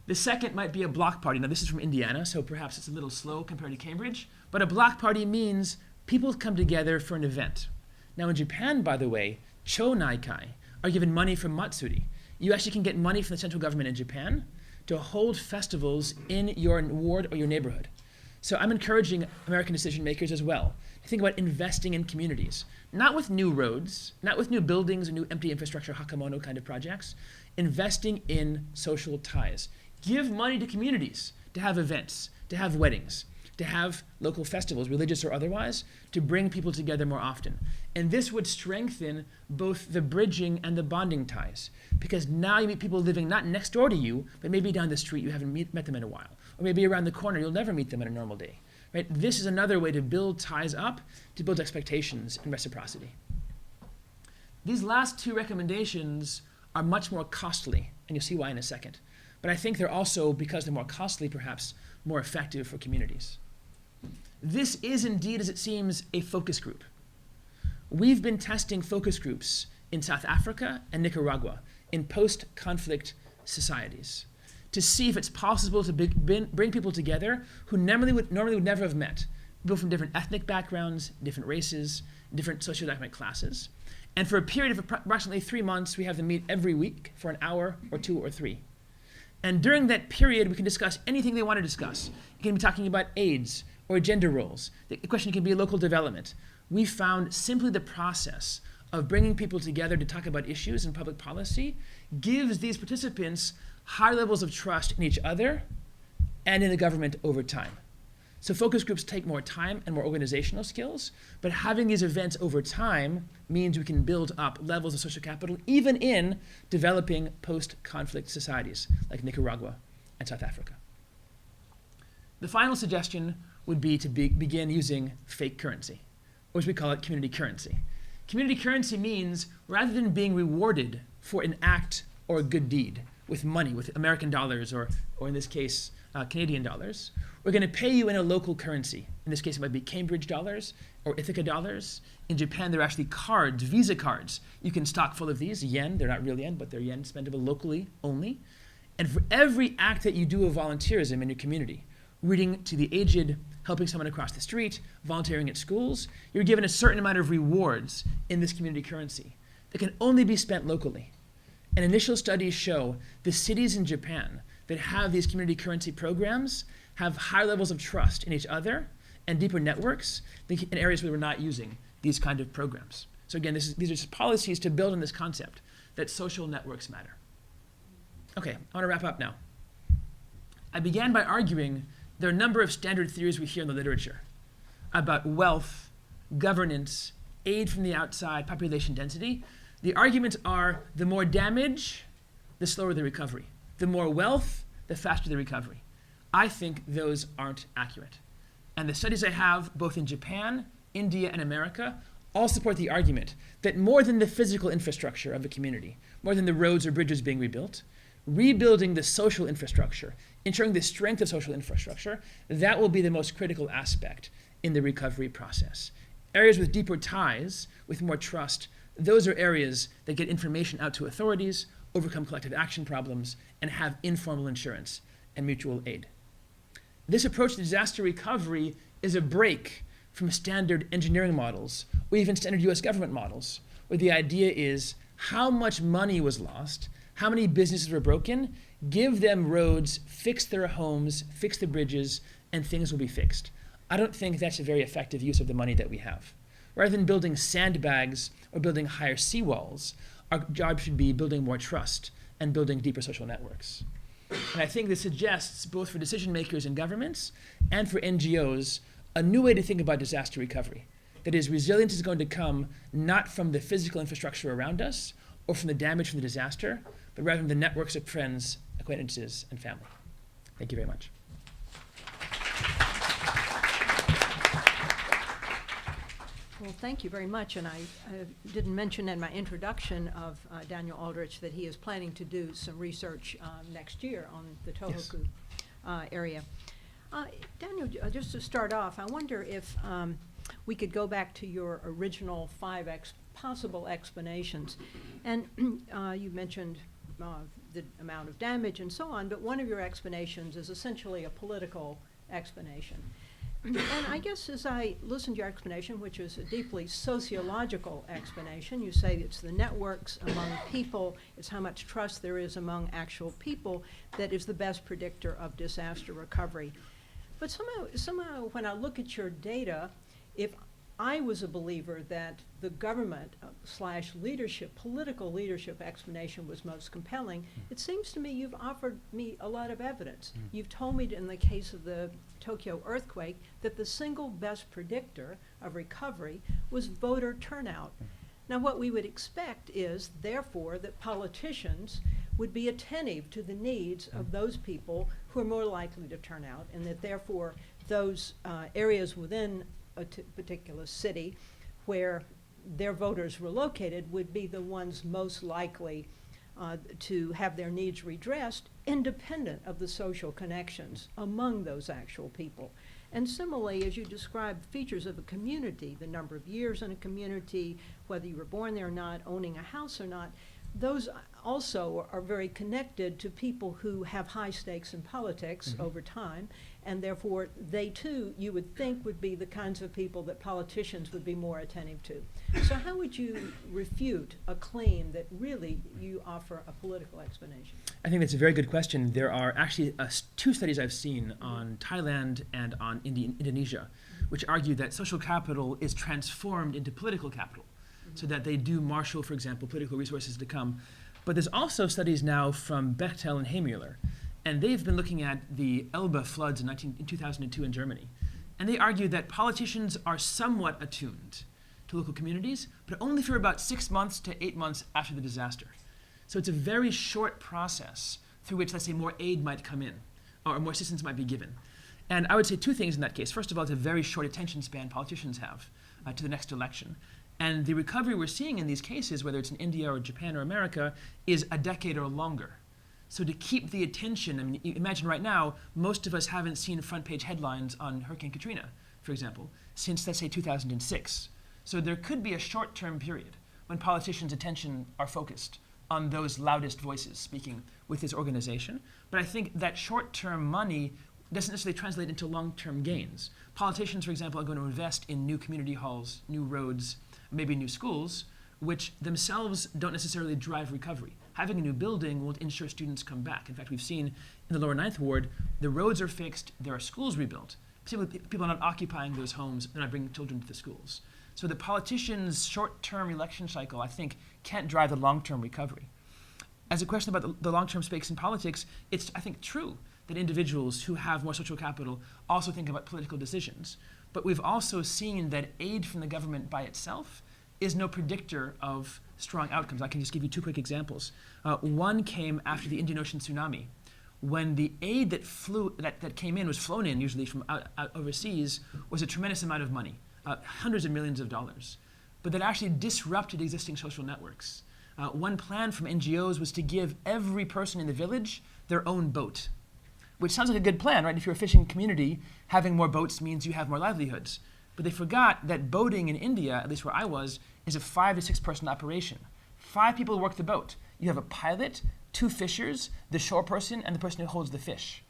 The second might be a block party. Now, this is from Indiana, so perhaps it's a little slow compared to Cambridge, but a block party means people come together for an event. Now, in Japan, by the way, Cho Naikai are given money from Matsuri. You actually can get money from the central government in Japan to hold festivals in your ward or your neighborhood. So I'm encouraging American decision makers as well to think about investing in communities, not with new roads, not with new buildings or new empty infrastructure, Hakamono kind of projects, investing in social ties. Give money to communities to have events, to have weddings, to have local festivals, religious or otherwise, to bring people together more often. And this would strengthen both the bridging and the bonding ties, because now you meet people living not next door to you, but maybe down the street you haven't met them in a while, or maybe around the corner you'll never meet them on a normal day. Right? This is another way to build ties up, to build expectations and reciprocity. These last two recommendations are much more costly, and you'll see why in a second. But I think they're also, because they're more costly, perhaps more effective for communities. This is indeed, as it seems, a focus group. We've been testing focus groups in South Africa and Nicaragua in post-conflict societies to see if it's possible to bring people together who normally would never have met, people from different ethnic backgrounds, different races, different socioeconomic classes. And for a period of approximately 3 months, we have them meet every week for an hour or 2 or 3. And during that period, we can discuss anything they want to discuss. You can be talking about AIDS or gender roles. The question can be local development. We found simply the process of bringing people together to talk about issues and public policy gives these participants high levels of trust in each other and in the government over time. So focus groups take more time and more organizational skills, but having these events over time means we can build up levels of social capital even in developing post-conflict societies like Nicaragua and South Africa. The final suggestion would be to begin using fake currency, or as we call it, community currency. Community currency means rather than being rewarded for an act or a good deed with money, with American dollars, or in this case, Canadian dollars, we're going to pay you in a local currency. In this case, it might be Cambridge dollars or Ithaca dollars. In Japan, there are actually cards, Visa cards. You can stock full of these, yen. They're not real yen, but they're yen spendable locally only. And for every act that you do of volunteerism in your community, reading to the aged, helping someone across the street, volunteering at schools, you're given a certain amount of rewards in this community currency that can only be spent locally. And initial studies show the cities in Japan that have these community currency programs have high levels of trust in each other and deeper networks in areas where we're not using these kind of programs. So again, these are just policies to build on this concept that social networks matter. Okay, I want to wrap up now. I began by arguing there are a number of standard theories we hear in the literature about wealth, governance, aid from the outside, population density. The arguments are the more damage, the slower the recovery. The more wealth, the faster the recovery. I think those aren't accurate. And the studies I have, both in Japan, India, and America, all support the argument that more than the physical infrastructure of a community, more than the roads or bridges being rebuilt, rebuilding the social infrastructure, ensuring the strength of social infrastructure, that will be the most critical aspect in the recovery process. Areas with deeper ties, with more trust, those are areas that get information out to authorities, overcome collective action problems, and have informal insurance and mutual aid. This approach to disaster recovery is a break from standard engineering models, or even standard US government models, where the idea is how much money was lost, how many businesses were broken, give them roads, fix their homes, fix the bridges, and things will be fixed. I don't think that's a very effective use of the money that we have. Rather than building sandbags or building higher seawalls, our job should be building more trust and building deeper social networks. And I think this suggests, both for decision makers in governments and for NGOs, a new way to think about disaster recovery. That is, resilience is going to come not from the physical infrastructure around us or from the damage from the disaster, but rather from the networks of friends, acquaintances, and family. Thank you very much. Well, thank you very much. And I didn't mention in my introduction of Daniel Aldrich that he is planning to do some research next year on the Tohoku area. Daniel, just to start off, I wonder if we could go back to your original 5 possible explanations. And you mentioned the amount of damage and so on, but one of your explanations is essentially a political explanation. And I guess as I listened to your explanation, which is a deeply sociological explanation, you say it's the networks among people, it's how much trust there is among actual people that is the best predictor of disaster recovery. But somehow when I look at your data, if I was a believer that the government / leadership, political leadership explanation was most compelling, it seems to me you've offered me a lot of evidence. You've told me in the case of the Tokyo earthquake that the single best predictor of recovery was voter turnout. Now what we would expect is, therefore, that politicians would be attentive to the needs of those people who are more likely to turn out, and that therefore those areas within a particular city where their voters were located would be the ones most likely to have their needs redressed, independent of the social connections among those actual people. And similarly, as you describe features of a community, the number of years in a community, whether you were born there or not, owning a house or not, those also are very connected to people who have high stakes in politics over time, and therefore they too, you would think, would be the kinds of people that politicians would be more attentive to. So how would you refute a claim that really you offer a political explanation? I think that's a very good question. There are actually 2 studies I've seen on Thailand and on Indonesia, which argue that social capital is transformed into political capital, so that they do marshal, for example, political resources to come. But there's also studies now from Bechtel and Heymüller, and they've been looking at the Elbe floods in 2002 in Germany. And they argue that politicians are somewhat attuned to local communities, but only for about 6 months to 8 months after the disaster. So it's a very short process through which, let's say, more aid might come in, or more assistance might be given. And I would say 2 things in that case. First of all, it's a very short attention span politicians have to the next election. And the recovery we're seeing in these cases, whether it's in India or Japan or America, is a decade or longer. So to keep the attention, I mean, imagine right now, most of us haven't seen front page headlines on Hurricane Katrina, for example, since, let's say, 2006. So there could be a short-term period when politicians' attention are focused on those loudest voices speaking with this organization. But I think that short-term money doesn't necessarily translate into long-term gains. Politicians, for example, are going to invest in new community halls, new roads, maybe new schools, which themselves don't necessarily drive recovery. Having a new building won't ensure students come back. In fact, we've seen in the lower Ninth Ward, the roads are fixed, there are schools rebuilt. People are not occupying those homes, they're not bringing children to the schools. So the politicians' short-term election cycle, I think, can't drive the long-term recovery. As a question about the long-term stakes in politics, it's, I think, true that individuals who have more social capital also think about political decisions. But we've also seen that aid from the government by itself is no predictor of strong outcomes. I can just give you 2 quick examples. One came after the Indian Ocean tsunami, when the aid that came in was flown in, usually from out overseas, was a tremendous amount of money, hundreds of millions of dollars, but that actually disrupted existing social networks. One plan from NGOs was to give every person in the village their own boat, which sounds like a good plan, right? If you're a fishing community, having more boats means you have more livelihoods. But they forgot that boating in India, at least where I was, is a 5 to 6 person operation. 5 people work the boat. You have a pilot, 2 fishers, the shore person, and the person who holds the fish.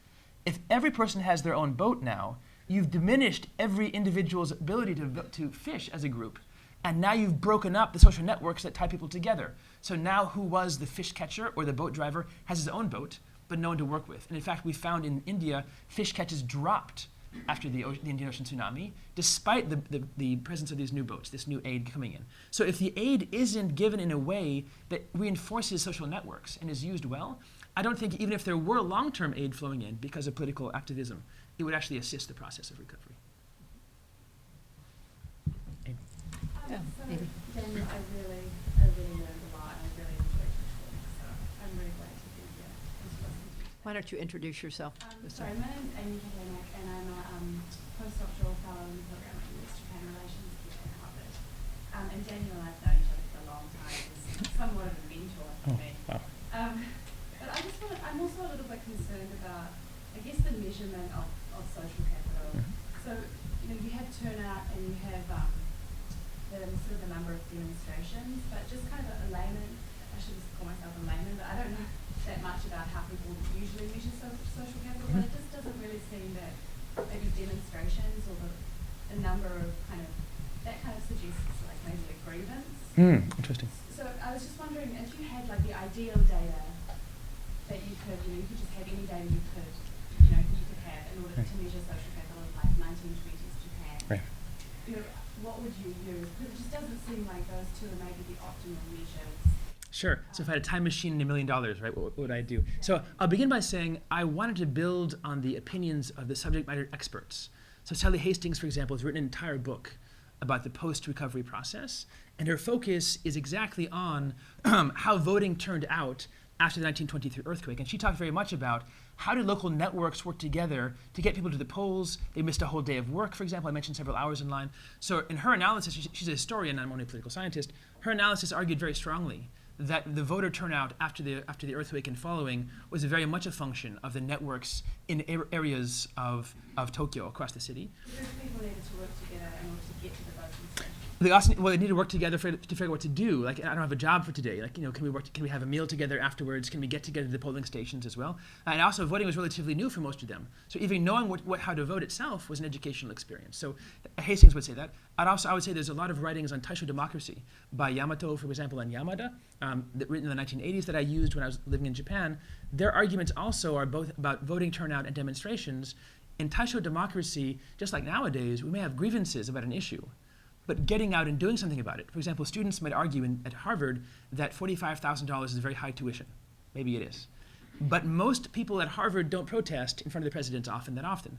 If every person has their own boat now, you've diminished every individual's ability to fish as a group. And now you've broken up the social networks that tie people together. So now who was the fish catcher or the boat driver has his own boat, but no one to work with. And in fact, we found in India, fish catches dropped after the Indian Ocean tsunami, despite the presence of these new boats, this new aid coming in. So if the aid isn't given in a way that reinforces social networks and is used well, I don't think even if there were long-term aid flowing in because of political activism, it would actually assist the process of recovery. Yeah, So, maybe. Daniel, I really learned a lot, and I really enjoyed the talk, so I'm really glad to be here and to listen to you. Why don't you introduce yourself? Sorry, my name's Amy Kahanak, and I'm a postdoctoral fellow in the program of US-Japan Relations here at Harvard. And Daniel and I've known each other for a long time. He's somewhat of a mentor for me. Wow. But I'm also a little bit concerned about, I guess, the measurement of social capital. So, you have turnout and you have the number of demonstrations, but just kind of a layman, I should just call myself a layman, but I don't know that much about how people usually measure social capital, but it just doesn't really seem that maybe demonstrations or the number of that kind of suggests like maybe a grievance. Interesting. So I was just wondering if you had like the ideal data that you could, you could just have any data you could have in order to measure social capital in like 1920s Japan. Right. What would you use? Because it just doesn't seem like those two are maybe the optimal measures. Sure. So if I had a time machine and $1 million, right, what would I do? So I'll begin by saying I wanted to build on the opinions of the subject matter experts. So Sally Hastings, for example, has written an entire book about the post-recovery process, and her focus is exactly on how voting turned out after the 1923 earthquake. And she talked very much about how did local networks work together to get people to the polls. They missed a whole day of work, for example. I mentioned several hours in line. So in her analysis, she's a historian, I'm only a political scientist, her analysis argued very strongly that the voter turnout after the earthquake and following was very much a function of the networks in areas of Tokyo across the city. Because people needed to work together in order to get to the voting station. They need to work together to figure out what to do. Like, I don't have a job for today. Like, can we have a meal together afterwards? Can we get together to the polling stations as well? And also, voting was relatively new for most of them. So even knowing how to vote itself was an educational experience. So Hastings would say that. I would say there's a lot of writings on Taisho democracy by Yamato, for example, and Yamada, written in the 1980s that I used when I was living in Japan. Their arguments also are both about voting turnout and demonstrations. In Taisho democracy, just like nowadays, we may have grievances about an issue, but getting out and doing something about it. For example, students might argue at Harvard that $45,000 is very high tuition. Maybe it is. But most people at Harvard don't protest in front of the president that often.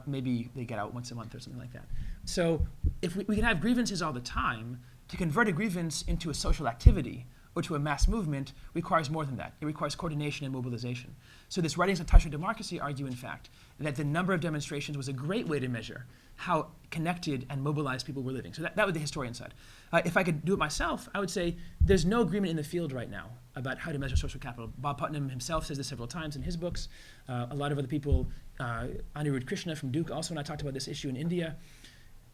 Maybe they get out once a month or something like that. So if we can have grievances all the time, to convert a grievance into a social activity or to a mass movement requires more than that. It requires coordination and mobilization. So this writings on Taisho democracy argue, in fact, that the number of demonstrations was a great way to measure how connected and mobilized people were living. So that was the historian side. If I could do it myself, I would say there's no agreement in the field right now about how to measure social capital. Bob Putnam himself says this several times in his books. A lot of other people, Anirudh Krishna from Duke also, when I talked about this issue in India.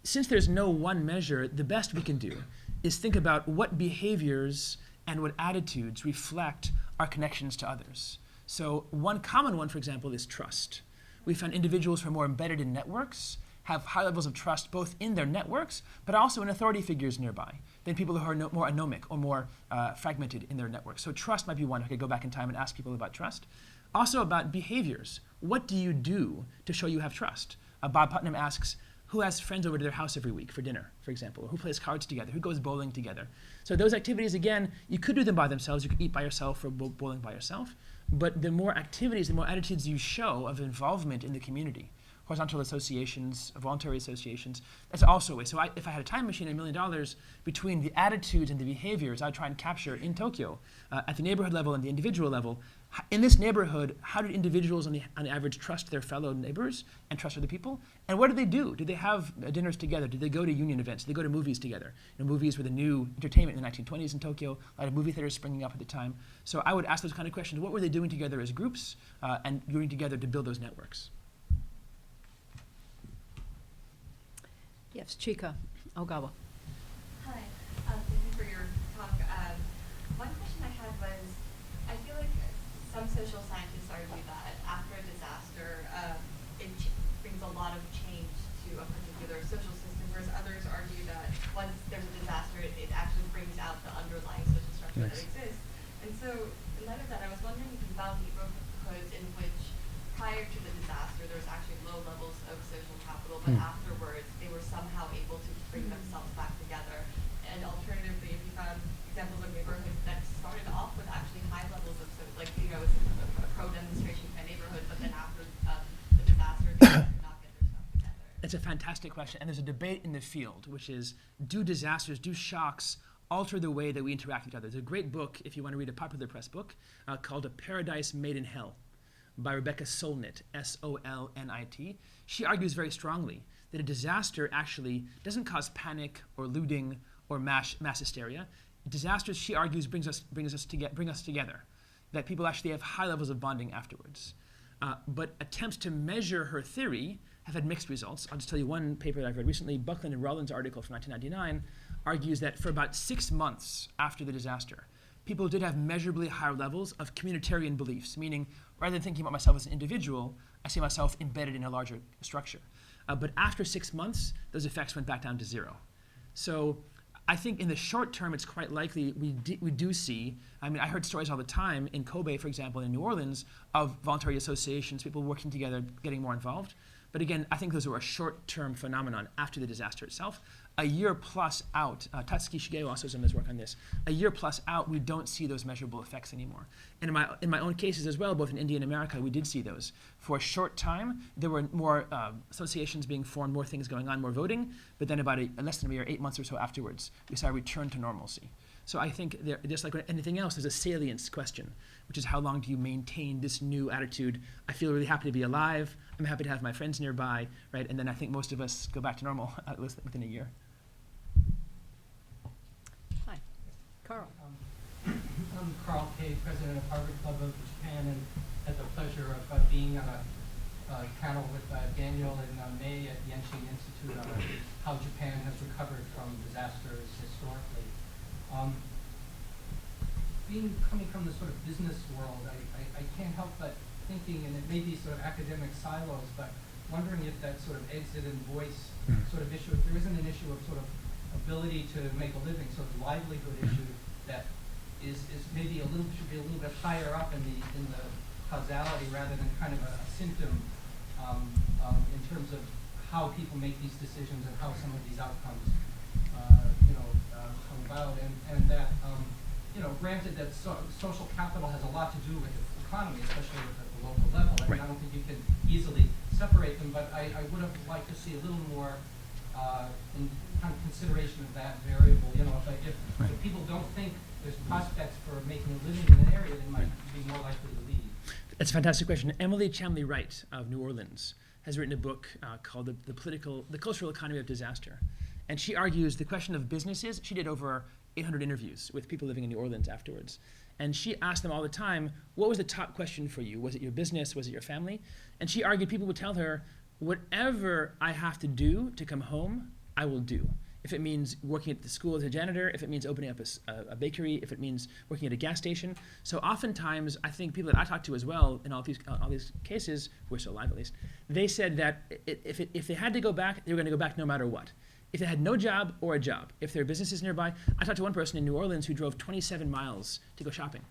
Since there's no one measure, the best we can do is think about what behaviors and what attitudes reflect our connections to others. So one common one, for example, is trust. We found individuals who are more embedded in networks have high levels of trust both in their networks, but also in authority figures nearby than people who are more anomic or more fragmented in their networks. So trust might be one. I could go back in time and ask people about trust. Also about behaviors. What do you do to show you have trust? Bob Putnam asks, who has friends over to their house every week for dinner, for example? Or who plays cards together? Who goes bowling together? So those activities, again, you could do them by themselves. You could eat by yourself or bowling by yourself. But the more activities, the more attitudes you show of involvement in the community, horizontal associations, voluntary associations, that's also a way. So if I had a time machine and $1 million, between the attitudes and the behaviors I'd try and capture in Tokyo, at the neighborhood level and the individual level, in this neighborhood, how did individuals on the average trust their fellow neighbors and trust other people? And what did they do? Did they have dinners together? Did they go to union events? Did they go to movies together? Movies were the new entertainment in the 1920s in Tokyo, a lot of movie theaters springing up at the time. So I would ask those kind of questions. What were they doing together as groups and doing together to build those networks? Yes, Chika Ogawa. Hi, thank you for your talk. One question I had was, I feel like some social scientists argue that after a disaster, it brings a lot of change to a particular social system, whereas others argue that once there's a disaster, it actually brings out the underlying social structure that exists. And so, in light of that, I was wondering if you found neighborhoods in which, prior to the disaster, there was actually low levels of social capital, but afterwards, they were somehow able to bring themselves back together. And alternatively, if you found examples of neighborhoods that started off with actually high levels of, a pro-demonstration kind of neighborhood, but then after the disaster, they could not get their stuff together. It's a fantastic question, and there's a debate in the field, which is, do disasters, do shocks alter the way that we interact with each other? There's a great book, if you want to read a popular press book, called A Paradise Made in Hell by Rebecca Solnit, S-O-L-N-I-T. She argues very strongly that a disaster actually doesn't cause panic or looting or mass hysteria. Disasters, she argues, bring us together, that people actually have high levels of bonding afterwards. But attempts to measure her theory have had mixed results. I'll just tell you one paper that I've read recently. Buckland and Rollins' article from 1999 argues that for about 6 months after the disaster, people did have measurably higher levels of communitarian beliefs, meaning rather than thinking about myself as an individual, I see myself embedded in a larger structure. But after 6 months, those effects went back down to 0. So I think in the short term, it's quite likely we do see, I mean, I heard stories all the time in Kobe, for example, in New Orleans, of voluntary associations, people working together, getting more involved. But again, I think those were a short-term phenomenon after the disaster itself. A year plus out, Tatsuki Shigeo also has done his work on this. A year plus out, we don't see those measurable effects anymore. And in my own cases as well, both in India and America, we did see those. For a short time, there were more associations being formed, more things going on, more voting. But then about less than a year, 8 months or so afterwards, we saw a return to normalcy. So I think just like anything else, there's a salience question, which is how long do you maintain this new attitude? I feel really happy to be alive. I'm happy to have my friends nearby, right? And then I think most of us go back to normal within a year. Hi, Carl. I'm Carl Kay, president of Harvard Club of Japan, and had the pleasure of being on a panel with Daniel in May at the Yenshin Insitute on how Japan has recovered from disasters historically. Coming from the sort of business world, I can't help but thinking, and it may be sort of academic silos, but wondering if that sort of exit and voice sort of issue, if there isn't an issue of sort of ability to make a living, sort of livelihood issue that is maybe should be a little bit higher up in the causality rather than kind of a symptom in terms of how people make these decisions and how some of these outcomes come about, and that granted that social capital has a lot to do with the economy, especially at the local level. I mean, I don't think you can easily separate them, but I would have liked to see a little more in kind of consideration of that variable. If people don't think there's prospects for making a living in an area, they might be more likely to leave. That's a fantastic question. Emily Chamley Wright of New Orleans has written a book called The Cultural Economy of Disaster. And she argues the question of businesses, she did over 800 interviews with people living in New Orleans afterwards. And she asked them all the time, what was the top question for you? Was it your business? Was it your family? And she argued people would tell her, whatever I have to do to come home, I will do. If it means working at the school as a janitor, if it means opening up a bakery, if it means working at a gas station. So oftentimes, I think people that I talk to as well in all these cases, who are still alive at least, they said that if they had to go back, they were going to go back no matter what. If they had no job or a job, if their business is nearby. I talked to one person in New Orleans who drove 27 miles to go shopping.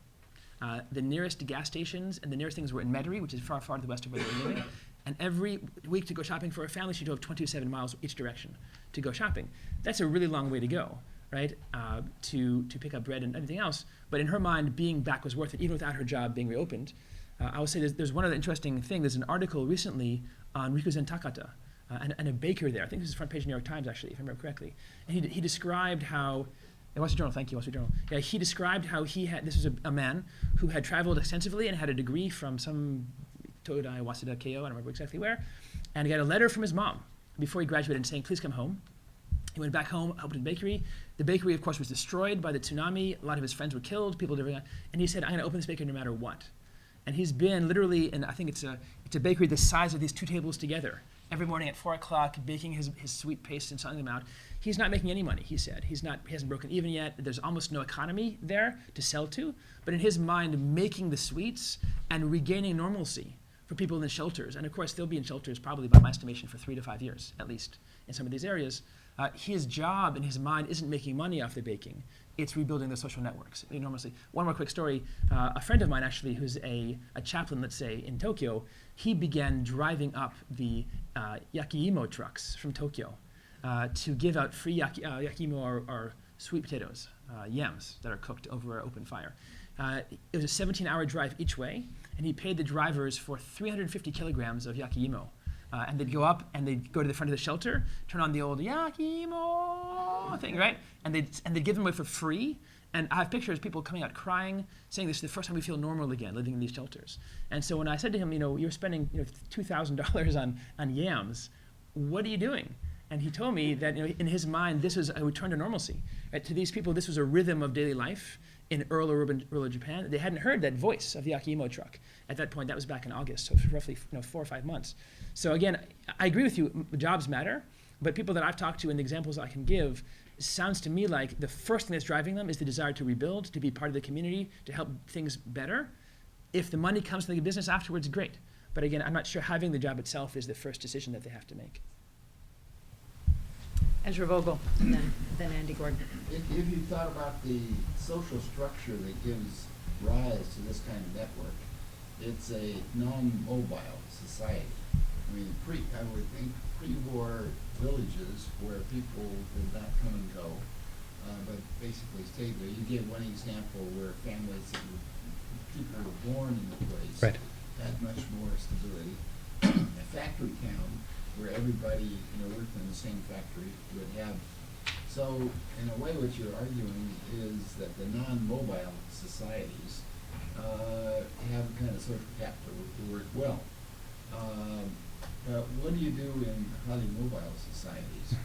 The nearest gas stations and the nearest things were in Metairie, which is far, far to the west of where they were living. And every week to go shopping for a family, she drove 27 miles each direction to go shopping. That's a really long way to go, right? To pick up bread and everything else. But in her mind, being back was worth it, even without her job being reopened. I would say there's one other interesting thing. There's an article recently on Rikuzen Takata, and a baker there. I think this is front page of New York Times, actually, if I remember correctly. And he described how, Wall Street Journal, thank you, Wall Street Journal. Yeah, he described how this was a man who had traveled extensively and had a degree from some Todai, Waseda, Keio, I don't remember exactly where, and he got a letter from his mom before he graduated saying, please come home. He went back home, opened a bakery. The bakery, of course, was destroyed by the tsunami. A lot of his friends were killed, people did everything. And he said, I'm going to open this bakery no matter what. And he's been literally, and I think it's a bakery the size of these two tables together every morning at 4 o'clock, baking his sweet paste and selling them out. He's not making any money, he said. He hasn't broken even yet. There's almost no economy there to sell to. But in his mind, making the sweets and regaining normalcy for people in the shelters, and of course they'll be in shelters probably by my estimation for 3 to 5 years, at least in some of these areas. His job in his mind isn't making money off the baking, it's rebuilding the social networks enormously. One more quick story. A friend of mine actually, who's a chaplain, let's say, in Tokyo, he began driving up the yakiimo trucks from Tokyo to give out free yakiimo or sweet potatoes, yams that are cooked over open fire. It was a 17-hour drive each way, and he paid the drivers for 350 kilograms of yakiimo. And they'd go up and they'd go to the front of the shelter, turn on the old yakiimo thing, right? And they'd give them away for free. And I have pictures of people coming out crying, saying this is the first time we feel normal again, living in these shelters. And so when I said to him, you're spending $2,000 on yams, what are you doing? And he told me that in his mind, this was a return to normalcy. Right? To these people, this was a rhythm of daily life in rural Japan. They hadn't heard that voice of the yakiimo truck. At that point, that was back in August, so for roughly 4 or 5 months. So again, I agree with you, jobs matter, but people that I've talked to and the examples I can give, sounds to me like the first thing that's driving them is the desire to rebuild, to be part of the community, to help things better. If the money comes from the business afterwards, great. But again, I'm not sure having the job itself is the first decision that they have to make. Ezra Vogel, and then Andy Gordon. If you thought about the social structure that gives rise to this kind of network, it's a non-mobile society. I mean, I would think pre-war villages where people did not come and go, but basically stayed there. You gave one example where families that people were born in the place had much more stability. A factory town where everybody worked in the same factory would have. So in a way what you're arguing is that the non-mobile societies have kind of social capital to work well. But what do you do in highly mobile societies?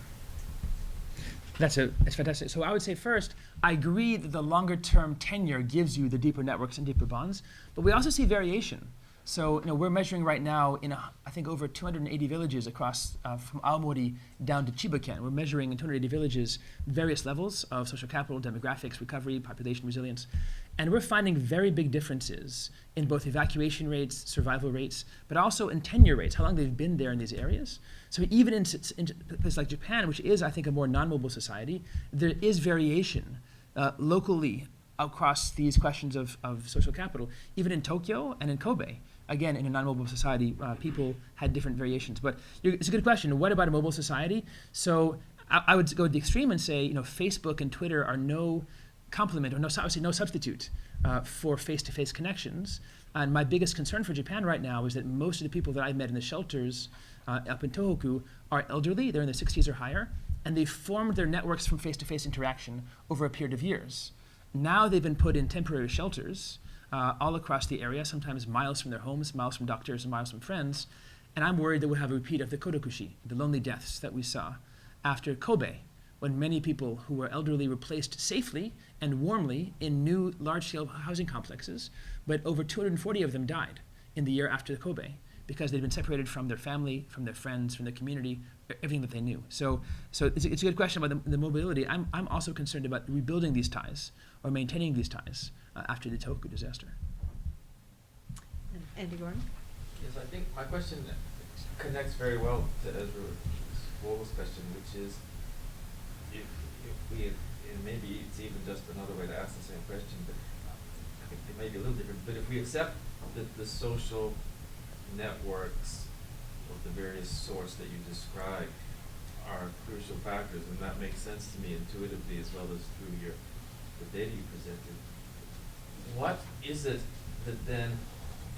That's fantastic. So I would say first, I agree that the longer term tenure gives you the deeper networks and deeper bonds, but we also see variation. So we're measuring right now in I think over 280 villages across from Aomori down to Chibaken. We're measuring in 280 villages various levels of social capital, demographics, recovery, population resilience. And we're finding very big differences in both evacuation rates, survival rates, but also in tenure rates, how long they've been there in these areas. So even in places like Japan, which is, I think, a more non-mobile society, there is variation locally across these questions of social capital. Even in Tokyo and in Kobe, again, in a non-mobile society, people had different variations. But it's a good question. What about a mobile society? So I would go to the extreme and say, Facebook and Twitter are no complement or no substitute for face-to-face connections. And my biggest concern for Japan right now is that most of the people that I met in the shelters up in Tohoku are elderly. They're in their 60s or higher, and they've formed their networks from face-to-face interaction over a period of years. Now they've been put in temporary shelters all across the area, sometimes miles from their homes, miles from doctors, and miles from friends. And I'm worried that we'll have a repeat of the kodokushi, the lonely deaths that we saw after Kobe, when many people who were elderly were placed safely and warmly in new large-scale housing complexes, but over 240 of them died in the year after Kobe because they'd been separated from their family, from their friends, from their community, everything that they knew. So it's a good question about the mobility. I'm also concerned about rebuilding these ties or maintaining these ties after the Tohoku disaster. Andy Gordon? Yes, I think my question connects very well to Ezra Vogel's question, which is if we, and maybe it's even just another way to ask the same question, but I think it may be a little different, but if we accept that the social networks of the various sorts that you described are crucial factors, and that makes sense to me intuitively as well as through the data you presented, what is it that then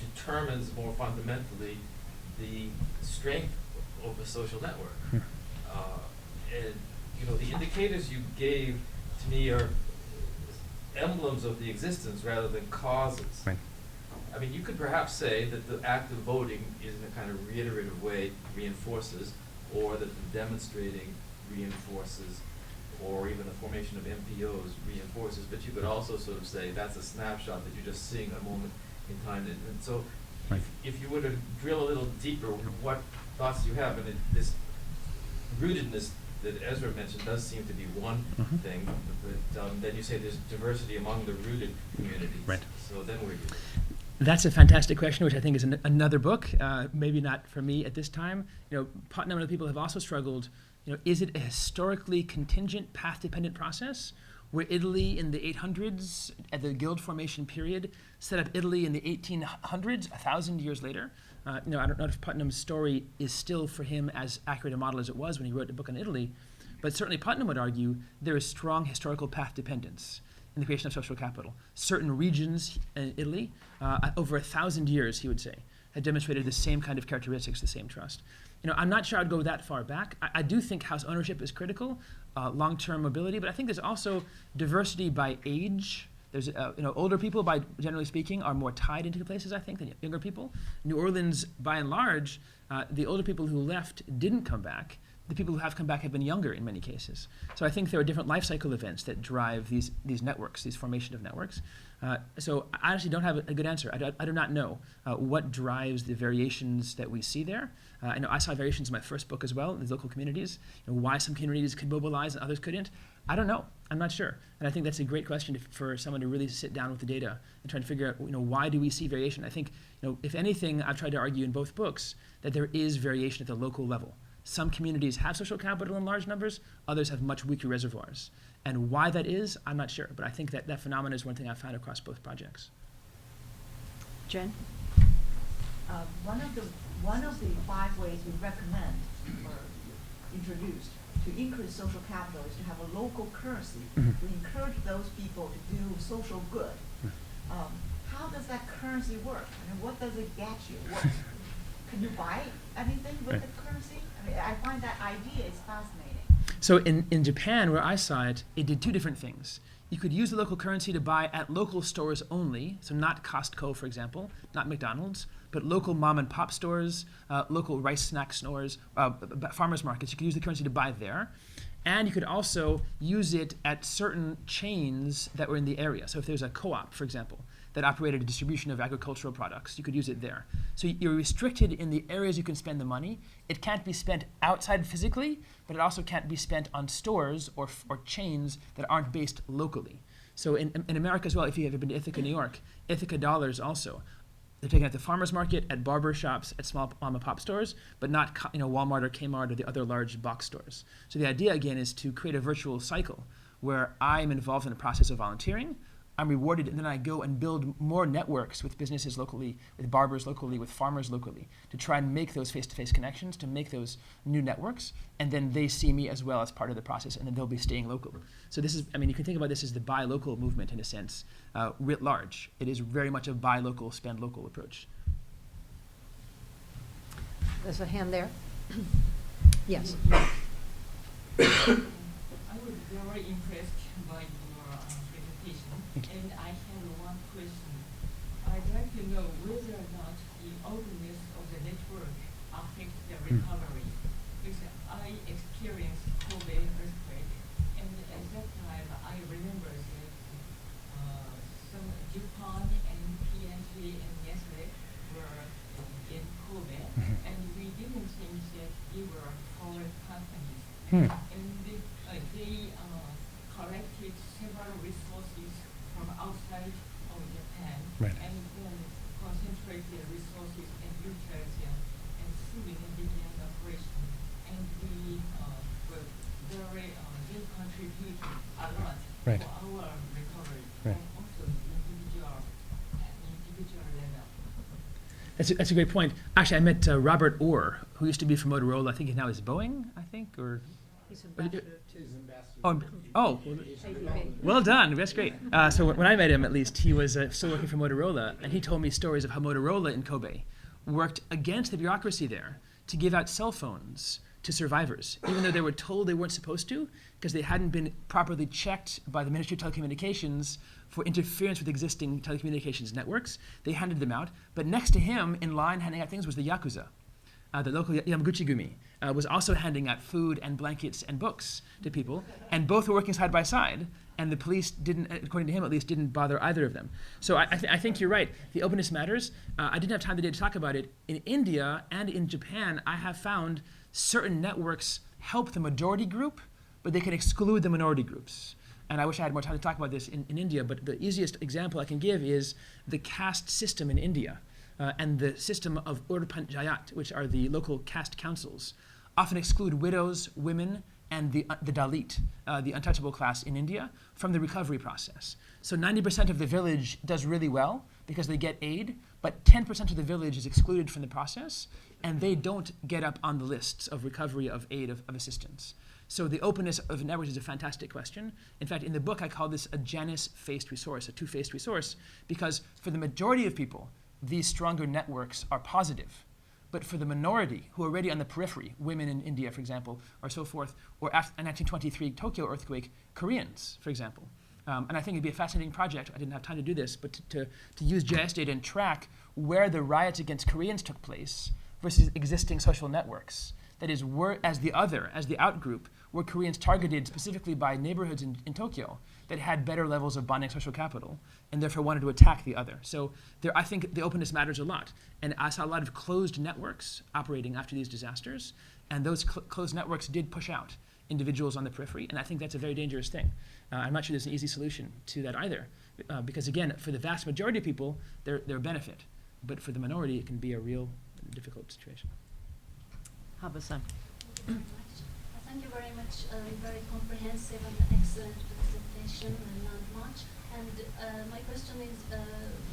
determines more fundamentally the strength of a social network? And the indicators you gave to me are emblems of the existence rather than causes. Right. I mean, you could perhaps say that the act of voting in a kind of reiterative way reinforces, or that the demonstrating reinforces, or even the formation of MPOs reinforces, but you could also sort of say that's a snapshot that you're just seeing a moment in time. And so Right. if you were to drill a little deeper, what thoughts you have, and this rootedness that Ezra mentioned does seem to be one Mhm. thing, but then you say there's diversity among the rooted communities. Right. So then where do you? That's a fantastic question, which I think is another book. Maybe not for me at this time. Putnam and other people have also struggled. Is it a historically contingent, path-dependent process, where Italy in the 800s, at the Guild formation period, set up Italy in the 1800s, 1,000 years later? I don't know if Putnam's story is still for him as accurate a model as it was when he wrote the book on Italy, but certainly Putnam would argue there is strong historical path dependence in the creation of social capital. Certain regions in Italy, over 1,000 years, he would say, had demonstrated the same kind of characteristics, the same trust. I'm not sure I'd go that far back. I do think house ownership is critical, long-term mobility, but I think there's also diversity by age. There's, older people, by generally speaking, are more tied into places, I think, than younger people. New Orleans, by and large, the older people who left didn't come back. The people who have come back have been younger in many cases. So I think there are different life cycle events that drive these networks, these formation of networks. So I actually don't have a good answer. I do not know what drives the variations that we see there. I know I saw variations in my first book as well, in the local communities, why some communities could mobilize and others couldn't. I don't know. I'm not sure. And I think that's a great question for someone to really sit down with the data and try to figure out, why do we see variation? I think, if anything, I've tried to argue in both books that there is variation at the local level. Some communities have social capital in large numbers, others have much weaker reservoirs. And why that is, I'm not sure. But I think that phenomenon is one thing I've found across both projects. Jen? One of the 5 ways we recommend or introduced to increase social capital is to have a local currency Mhm. to encourage those people to do social good. How does that currency work? What does it get you? Can you buy anything with the currency? I find that idea is fascinating. So in Japan, where I saw it, it did 2 different things. You could use the local currency to buy at local stores only, so not Costco, for example, not McDonald's, but local mom and pop stores, local rice snack stores, farmers markets. You could use the currency to buy there. And you could also use it at certain chains that were in the area. So if there's a co-op, for example, that operated a distribution of agricultural products, you could use it there. So you're restricted in the areas you can spend the money. It can't be spent outside physically, but it also can't be spent on stores or chains that aren't based locally. So in America as well, if you've ever been to Ithaca, New York, Ithaca dollars also. They're taken at the farmer's market, at barber shops, at small mom and pop stores, but not Walmart or Kmart or the other large box stores. So the idea again is to create a virtual cycle where I'm involved in the process of volunteering, I'm rewarded, and then I go and build more networks with businesses locally, with barbers locally, with farmers locally, to try and make those face-to-face connections, to make those new networks, and then they see me as well as part of the process, and then they'll be staying local. So this is, you can think about this as the buy local movement in a sense, writ large. It is very much a buy local, spend local approach. There's a hand there. Yes. I was very impressed by your presentation, and I have one question. I'd like to know whether or not the openness of the network affects the recovery. Because I experienced Kobe earthquake, and at that time I remember that some DuPont and P&G and Nestle were in Kobe, and we didn't think that they were foreign companies. And they collected several resources from outside of Japan, Right. and then concentrated resources and utilized them, and soon began operation. And we were very, they contributed a lot Right. for our recovery, Right. and also individual level. That's a great point. Actually, I met Robert Orr, who used to be from Motorola. I think he now is Boeing, or... He's ambassador to Oh, ABB. well done. That's great. So when I met him, at least, he was still working for Motorola, and he told me stories of how Motorola in Kobe worked against the bureaucracy there to give out cell phones to survivors, even though they were told they weren't supposed to, because they hadn't been properly checked by the Ministry of Telecommunications for interference with existing telecommunications networks. They handed them out. But next to him, in line handing out things, was the Yakuza, the local Yamaguchi-gumi, was also handing out food and blankets and books to people, and both were working side by side, and the police didn't, according to him at least, didn't bother either of them. So I think you're right. The openness matters. I didn't have time today to talk about it. In India and in Japan, I have found certain networks help the majority group, but they can exclude the minority groups. And I wish I had more time to talk about this in India, but the easiest example I can give is the caste system in India and the system of Panchayat, which are the local caste councils, often exclude widows, women, and the Dalit, the untouchable class in India, from the recovery process. So 90% of the village does really well because they get aid, but 10% of the village is excluded from the process, and they don't get up on the lists of recovery of aid, of assistance. So the openness of networks is a fantastic question. In fact, in the book, I call this a Janus-faced resource, a two-faced resource, because for the majority of people, these stronger networks are positive. But for the minority who are already on the periphery, women in India, for example, or so forth, or after the 1923 Tokyo earthquake, Koreans, for example. And I think it'd be a fascinating project. I didn't have time to do this, but to use GIS data and track where the riots against Koreans took place versus existing social networks. That is, as the outgroup, were Koreans targeted specifically by neighborhoods in Tokyo that had better levels of bonding social capital and therefore wanted to attack the other. So I think the openness matters a lot. And I saw a lot of closed networks operating after these disasters, and those closed networks did push out individuals on the periphery, and I think that's a very dangerous thing. I'm not sure there's an easy solution to that either, because again, for the vast majority of people, they're a benefit, but for the minority, it can be a real difficult situation. Haba-san. Thank you very much. Very comprehensive and excellent presentation. I learned much. And my question is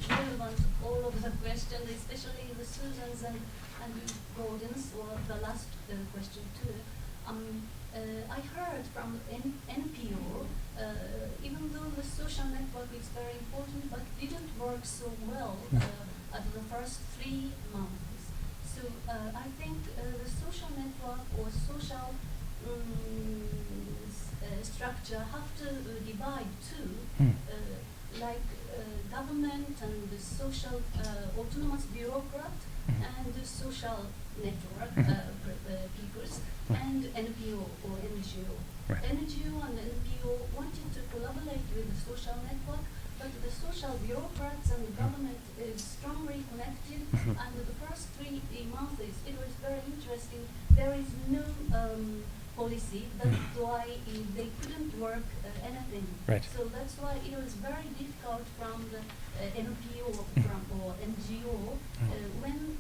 relevant to all of the questions, especially the Susan's and Gordon's, or the last question too. I heard from NPO, even though the social network is very important, but didn't work so well at the first 3 months. So I think the social network or social structure have to divide too, like government and the social autonomous bureaucrat and the social network peoples and NPO or NGO. Right. NGO and NPO wanted to collaborate with the social network, but the social bureaucrats and the government is strongly connected. And the first 3 months, it was very interesting. There is no policy. That's why they couldn't work anything. Right. So that's why it was very difficult from the NPO or NGO when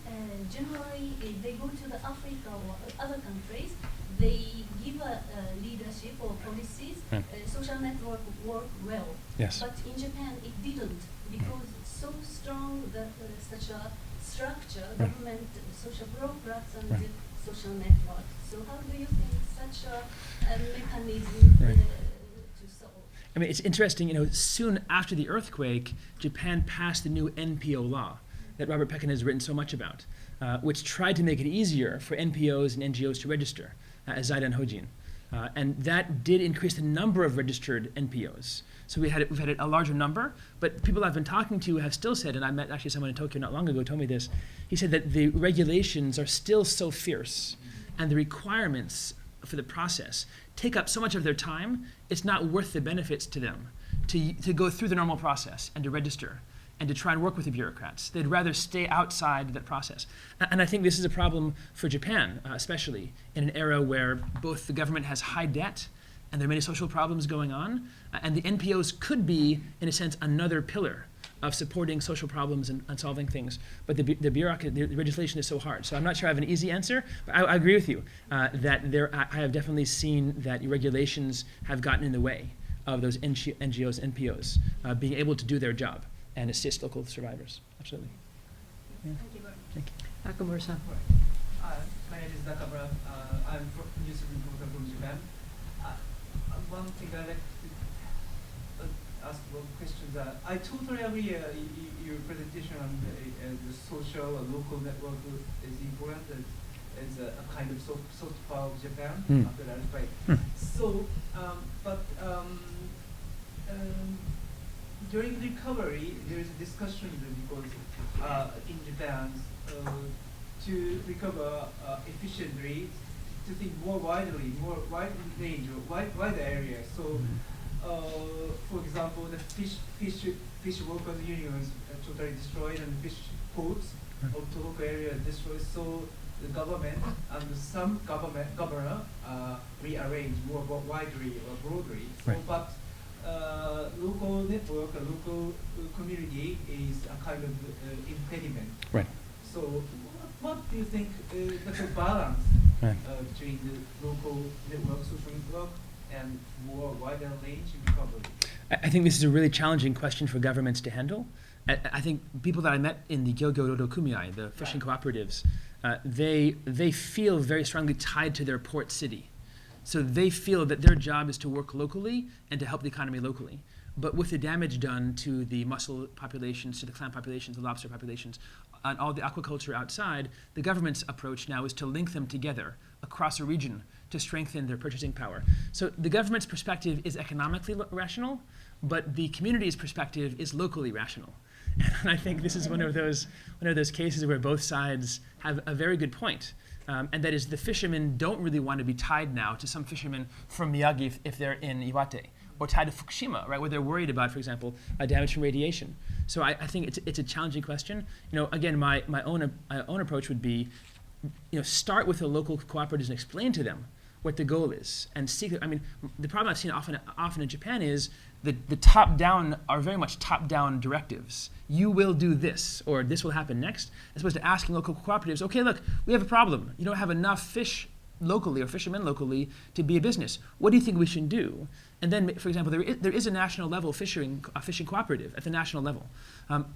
generally they go to the Africa or other countries. They give a leadership or policies. Social network work well. Yes. But in Japan it didn't, because it's so strong that such a structure, government, social bureaucrats and the social network. So how do you think such a mechanism to solve? I mean, it's interesting, soon after the earthquake, Japan passed the new NPO law that Robert Peckin has written so much about, which tried to make it easier for NPOs and NGOs to register as Zaidan Hojin. And that did increase the number of registered NPOs. So we've had a larger number, but people I've been talking to have still said, and I met actually someone in Tokyo not long ago told me this, he said that the regulations are still so fierce and the requirements for the process take up so much of their time, it's not worth the benefits to them to go through the normal process and to register and to try and work with the bureaucrats. They'd rather stay outside that process. And I think this is a problem for Japan, especially in an era where both the government has high debt and there are many social problems going on, and the NPOs could be, in a sense, another pillar of supporting social problems and solving things. But the legislation is so hard. So I'm not sure I have an easy answer, but I agree with you that I have definitely seen that regulations have gotten in the way of those NGOs, NPOs, being able to do their job and assist local survivors. Absolutely. Yeah. Thank you very much. Thank you. Nakamura-san. My name is Nakamura. I'm producer reporter from Japan. One thing I'd like to ask one question. I totally agree your presentation on the social or local network is important. It's a kind of soft power of Japan after that, right? So, during recovery, there is a discussion because in Japan, to recover efficiently, to think more widely, more wide range, wide area. So, for example, the fish workers unions totally destroyed and fish ports of the local area destroyed. So the government and some governor rearrange more widely or broadly. So, Right. but local network, local community is a kind of impediment. Right. So, what do you think that's a balance Right. between the local network, social network, and more wider range recovery? I think this is a really challenging question for governments to handle. I think people that I met in the Gyogyo Dodo Kumiai, the fishing cooperatives, they feel very strongly tied to their port city. So they feel that their job is to work locally and to help the economy locally. But with the damage done to the mussel populations, to the clam populations, the lobster populations, and all the aquaculture outside, the government's approach now is to link them together across a region to strengthen their purchasing power. So the government's perspective is economically rational, but the community's perspective is locally rational. And I think this is one of those cases where both sides have a very good point. And that is, the fishermen don't really want to be tied now to some fishermen from Miyagi if they're in Iwate, or tied to Fukushima, right, where they're worried about, for example, damage from radiation. So I think it's a challenging question. Again, my own approach would be, start with the local cooperatives and explain to them what the goal is, and seek. I mean, the problem I've seen often in Japan is the top-down are very much top-down directives. You will do this, or this will happen next, as opposed to asking local cooperatives, okay, look, we have a problem. You don't have enough fish locally or fishermen locally to be a business. What do you think we should do? And then, for example, there is a national level fishing cooperative at the national level.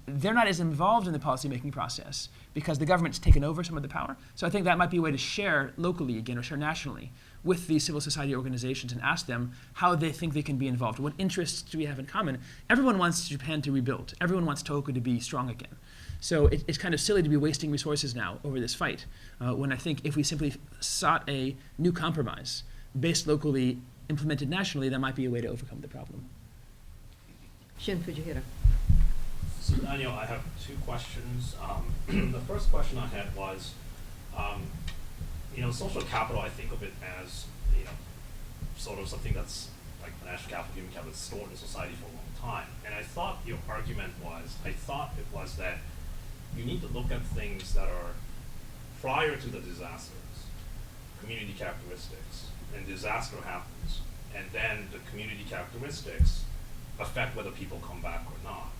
They're not as involved in the policymaking process because the government's taken over some of the power. So I think that might be a way to share locally again, or share nationally with the civil society organizations and ask them how they think they can be involved. What interests do we have in common? Everyone wants Japan to rebuild. Everyone wants Tohoku to be strong again. So it's kind of silly to be wasting resources now over this fight, when I think if we simply sought a new compromise based locally, implemented nationally, that might be a way to overcome the problem. Shin Fujihira. So Daniel, I have two questions. The first question I had was, social capital, I think of it as, sort of something that's like national capital, human capital, that's stored in society for a long time. And I thought your argument was, that you need to look at things that are prior to the disasters, community characteristics, and disaster happens, and then the community characteristics affect whether people come back or not.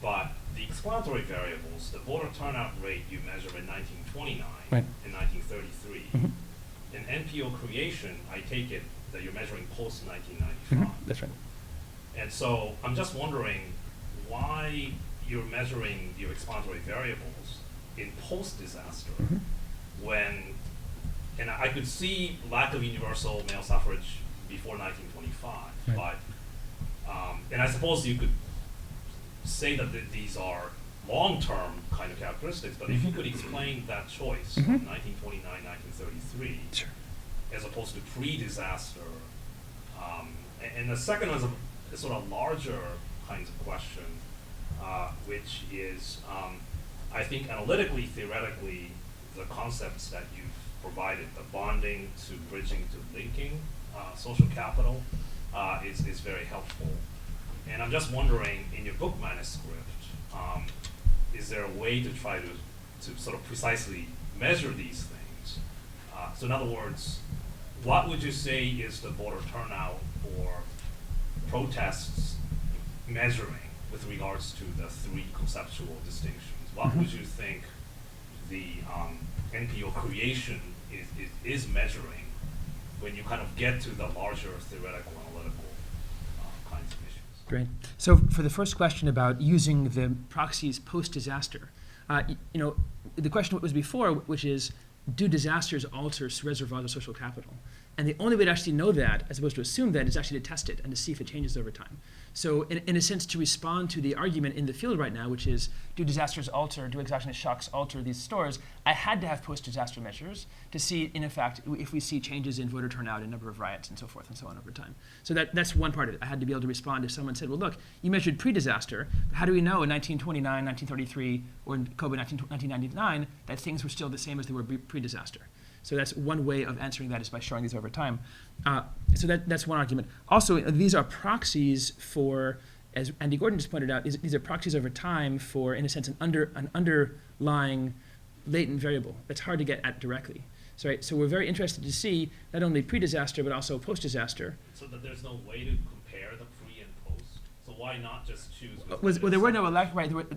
But the explanatory variables, the voter turnout rate you measure in 1929 Right. and 1933, Mm-hmm. in NPO creation, I take it that you're measuring post-1995. That's right. And so I'm just wondering why you're measuring your explanatory variables in post-disaster when, and I could see lack of universal male suffrage before 1925, Right. but, and I suppose you could say that these are long-term kind of characteristics, but if you could explain that choice from 1929, 1933, Sure. as opposed to pre-disaster, and the second one is a sort of larger kinds of question, which is, I think analytically, theoretically, the concepts that you've provided, the bonding to bridging to linking social capital, is very helpful. And I'm just wondering, in your book manuscript, is there a way to try to sort of precisely measure these things? So in other words, what would you say is the voter turnout or protests measuring with regards to the three conceptual distinctions? What would you think the NPO creation is measuring when you kind of get to the larger theoretical analytical kinds of issues? Great. So for the first question about using the proxies post-disaster, the question was before, which is, do disasters alter reservoirs of social capital? And the only way to actually know that, as opposed to assume that, is actually to test it and to see if it changes over time. So in a sense, to respond to the argument in the field right now, which is, do disasters alter, do exogenous shocks alter these scores, I had to have post-disaster measures to see, in fact, if we see changes in voter turnout and number of riots and so forth and so on over time. So that's one part of it. I had to be able to respond if someone said, well, look, you measured pre-disaster, but how do we know in 1929, 1933, or in COVID 1999 that things were still the same as they were pre-disaster? So that's one way of answering that, is by showing these over time. So that's one argument. Also, these are proxies for, as Andy Gordon just pointed out, these are proxies over time for, in a sense, an underlying latent variable that's hard to get at directly. So, right, so we're very interested to see not only pre-disaster but also post-disaster. So that there's no way to compare the pre and post? So why not just choose? Well, there were no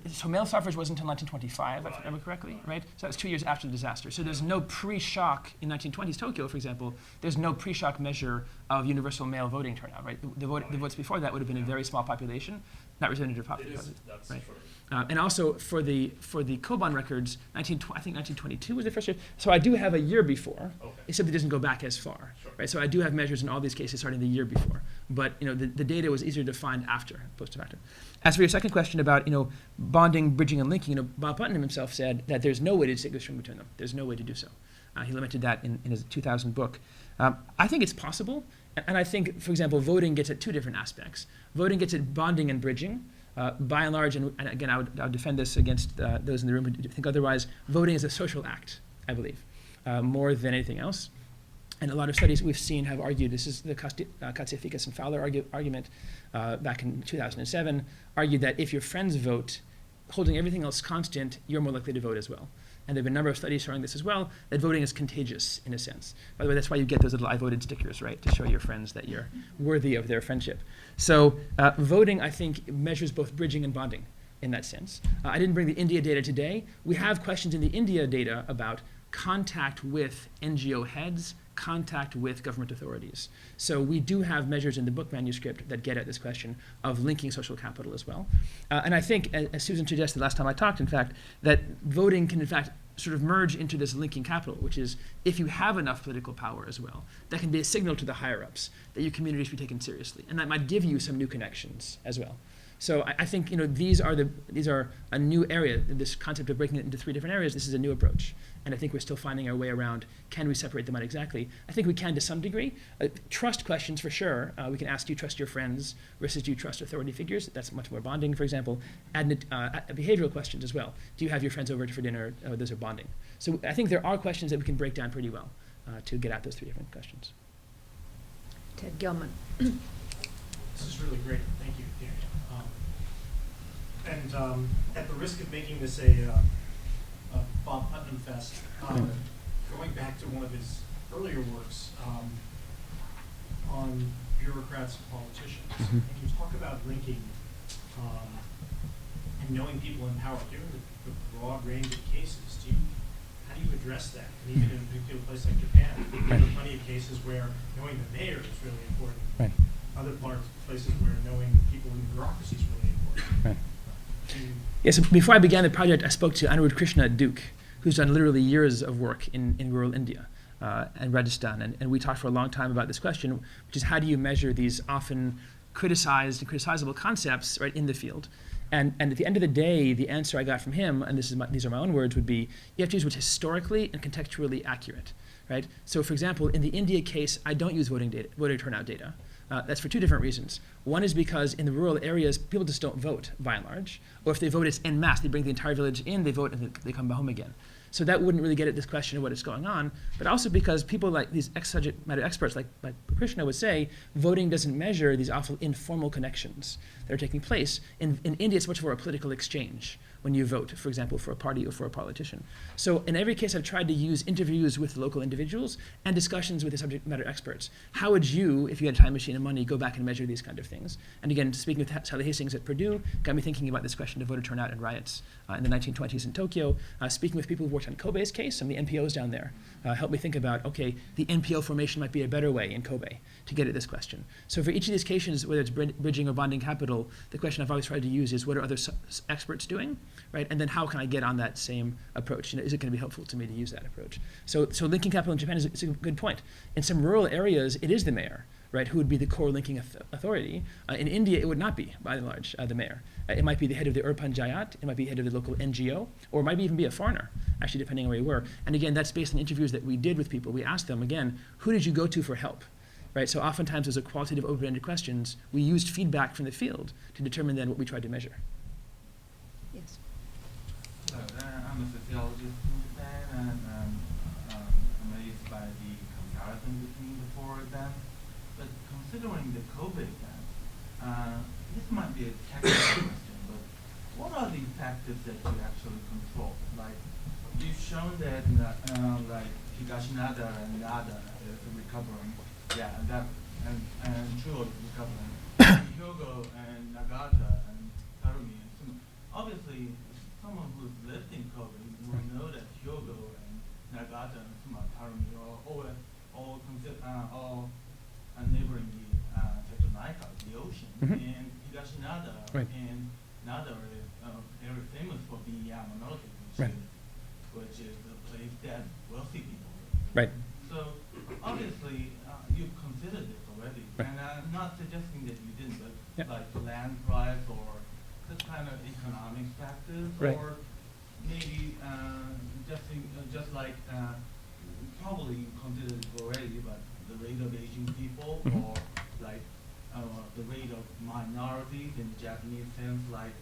so male suffrage wasn't until 1925, if I remember correctly, right? So that was 2 years after the disaster. So there's no pre-shock in 1920s Tokyo, for example. There's no pre-shock measure of universal male voting turnout, right? The votes before that would have been a very small population, not representative population. That's right. true. And also for the Koban records, I think 1922 was the first year. So I do have a year before, except it doesn't go back as far, right? So I do have measures in all these cases starting the year before. But the data was easier to find after, post-factor. As for your second question about bonding, bridging, and linking, Bob Putnam himself said that there's no way to distinguish between them. There's no way to do so. He lamented that in his 2000 book. I think it's possible, and I think, for example, voting gets at two different aspects. Voting gets at bonding and bridging. By and large, and again, I would defend this against those in the room who think otherwise, voting is a social act, I believe, more than anything else. And a lot of studies we've seen have argued, this is the Katsiafikis and Fowler argument back in 2007, argued that if your friends vote, holding everything else constant, you're more likely to vote as well. And there have been a number of studies showing this as well, that voting is contagious in a sense. By the way, that's why you get those little I voted stickers, right, to show your friends that you're worthy of their friendship. So voting, I think, measures both bridging and bonding in that sense. I didn't bring the India data today. We have questions in the India data about contact with NGO heads, contact with government authorities. So we do have measures in the book manuscript that get at this question of linking social capital as well. And I think, as Susan suggested last time I talked, in fact, that voting can, in fact, sort of merge into this linking capital, which is if you have enough political power as well, that can be a signal to the higher-ups that your community should be taken seriously. And that might give you some new connections as well. So I think these are a new area. This concept of breaking it into three different areas, this is a new approach. And I think we're still finding our way around, can we separate them out exactly? I think we can to some degree. Trust questions for sure. We can ask, do you trust your friends versus do you trust authority figures? That's much more bonding, for example. Behavioral questions as well. Do you have your friends over for dinner? Those are bonding. So I think there are questions that we can break down pretty well to get at those three different questions. Ted Gilman. This is really great. Thank you, Daniel. And at the risk of making this a Bob Putnam fest, going back to one of his earlier works on bureaucrats and politicians, and you talk about linking and knowing people in power, given the broad range of cases, how do you address that? And even in a particular place like Japan, there are plenty of cases where knowing the mayor is really important. Right. Other places where knowing people in bureaucracy is really important. Right. Yes, before I began the project, I spoke to Anirudh Krishna at Duke, who's done literally years of work in rural India and Rajasthan. And we talked for a long time about this question, which is how do you measure these often criticized and criticizable concepts right in the field? And at the end of the day, the answer I got from him, and these are my own words, would be you have to use what's historically and contextually accurate. Right? So for example, in the India case, I don't use voting turnout data. That's for two different reasons. One is because in the rural areas, people just don't vote, by and large. Or if they vote, it's en masse. They bring the entire village in, they vote, and they come home again. So that wouldn't really get at this question of what is going on. But also because people like these subject matter experts, like Krishna would say, voting doesn't measure these awful informal connections that are taking place. In India, it's much more a political exchange when you vote, for example, for a party or for a politician. So in every case, I've tried to use interviews with local individuals and discussions with the subject matter experts. How would you, if you had a time machine and money, go back and measure these kind of things? And again, speaking with Sally Hastings at Purdue, got me thinking about this question of voter turnout and riots in the 1920s in Tokyo. Speaking with people who worked on Kobe's case, some of the NPOs down there helped me think about, okay, the NPO formation might be a better way in Kobe to get at this question. So for each of these cases, whether it's bridging or bonding capital, the question I've always tried to use is what are other experts doing, right? And then how can I get on that same approach? Is it going to be helpful to me to use that approach? So linking capital in Japan is a good point. In some rural areas, it is the mayor, right, who would be the core linking authority. In India, it would not be, by and large, the mayor. It might be the head of the Panchayat, it might be the head of the local NGO, or it might even be a foreigner, actually, depending on where you were. And again, that's based on interviews that we did with people. We asked them, again, who did you go to for help? Right, so oftentimes those are qualitative open-ended questions. We used feedback from the field to determine then what we tried to measure. Yes. I'm a sociologist in Japan, and I'm amazed by the comparison between the four events. But considering the Kobe event, this might be a technical question, but what are the factors that you actually control? Like, you've shown that like Higashinada and Nada is recovering, yeah, and Chuo is recovering. Hyogo and Nagata and Tarumi and Sumo. Obviously, someone who's lived in Kobe will know that Hyogo and Nagata and Sumo, Tarumi are all neighboring the Tetonaika, the ocean. And Higashinada and Nada is very famous for being Yamanote, which is a place that wealthy people live. Right. So obviously you've considered this already, and I'm not suggesting that you didn't, but like land price or this kind of economic factors, or maybe just like probably you considered it already, but the rate of aging people, or like the rate of minorities in Japanese sense, like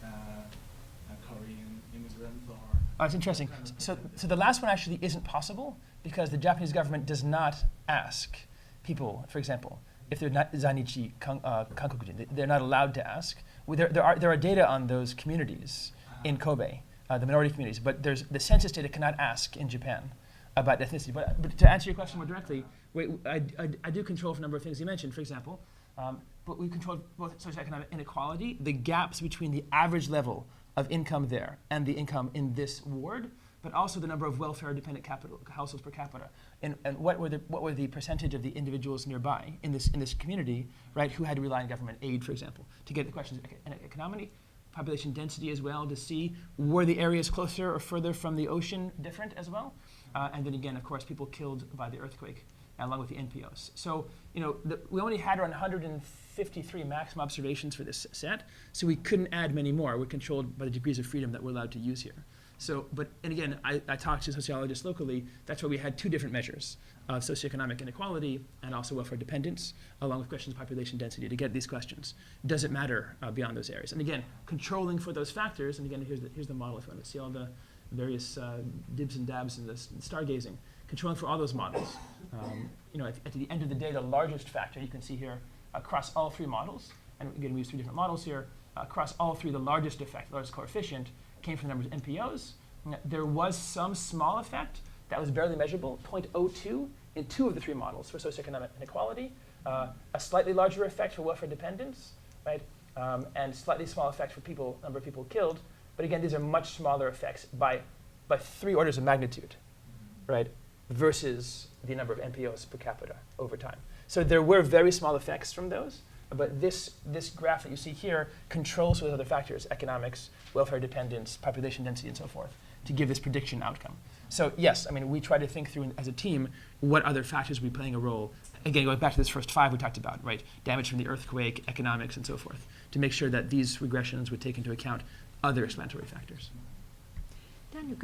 Korean immigrants or. Oh, it's interesting. So the last one actually isn't possible because the Japanese government does not ask people, for example, if they're not Zainichi Kankokujin. They're not allowed to ask. There are data on those communities in Kobe, the minority communities, but there's the census data cannot ask in Japan about ethnicity. But to answer your question more directly, I do control for a number of things you mentioned, for example, but we control both socioeconomic inequality, the gaps between the average level of income there and the income in this ward, but also the number of welfare-dependent households per capita, and what were the percentage of the individuals nearby in this community, right, who had to rely on government aid, for example, to get the questions of economy, population density as well, to see were the areas closer or further from the ocean different as well, and then again, of course, people killed by the earthquake, along with the NPOs. So, we only had around 153 maximum observations for this set, so we couldn't add many more. We're controlled by the degrees of freedom that we're allowed to use here. So, and again, I talked to sociologists locally. That's why we had two different measures of socioeconomic inequality and also welfare dependence, along with questions of population density to get these questions. Does it matter beyond those areas? And again, controlling for those factors, and again, here's the model if you want to see all the various dibs and dabs and the stargazing. Controlling for all those models. At the end of the day, the largest factor you can see here across all three models, and again, we use three different models here, across all three, the largest effect, the largest coefficient, came from the numbers of NPOs. There was some small effect that was barely measurable, 0.02 in two of the three models for socioeconomic inequality, a slightly larger effect for welfare dependence, right, and slightly small effect for number of people killed. But again, these are much smaller effects by 3 orders of magnitude, right, versus the number of NPOs per capita over time. So there were very small effects from those, but this graph that you see here controls with other factors, economics, welfare dependence, population density, and so forth, to give this prediction outcome. So yes, we try to think through as a team what other factors will be playing a role. Again, going back to this first 5 we talked about, right? Damage from the earthquake, economics, and so forth, to make sure that these regressions would take into account other explanatory factors. Daniel,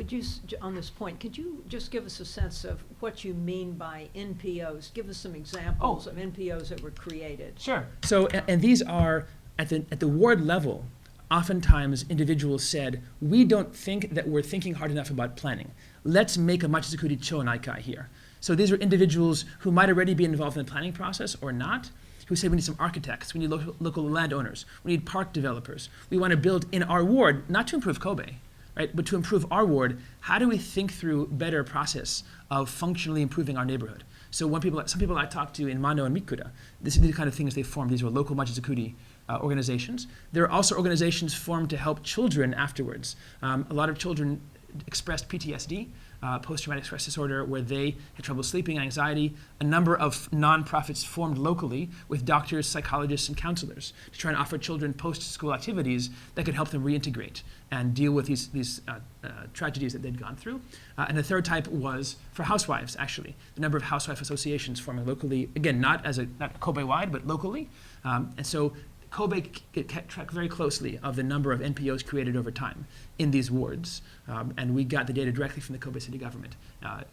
on this point, could you just give us a sense of what you mean by NPOs? Give us some examples of NPOs that were created. Sure. So, and these are, at the ward level, oftentimes individuals said, we don't think that we're thinking hard enough about planning. Let's make a Machizukuri Chonaikai here. So these are individuals who might already be involved in the planning process or not, who said we need some architects, we need local landowners, we need park developers. We want to build in our ward, not to improve Kobe, right, but to improve our ward. How do we think through better process of functionally improving our neighborhood? So some people I talked to in Mano and Mikura, these are the kind of things they formed. These were local Machizukuri organizations. There are also organizations formed to help children afterwards. A lot of children expressed PTSD, post-traumatic stress disorder, where they had trouble sleeping, anxiety. A number of nonprofits formed locally with doctors, psychologists, and counselors to try and offer children post-school activities that could help them reintegrate and deal with these tragedies that they'd gone through. And the third type was for housewives, actually. The number of housewife associations forming locally, again, not Kobe-wide, but locally. And so Kobe kept track very closely of the number of NPOs created over time in these wards. And we got the data directly from the Kobe city government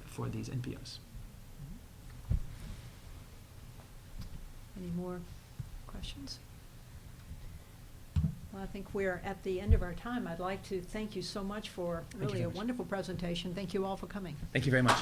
for these NPOs. Any more questions? Well, I think we're at the end of our time. I'd like to thank you so much for really a wonderful presentation. Thank you all for coming. Thank you very much.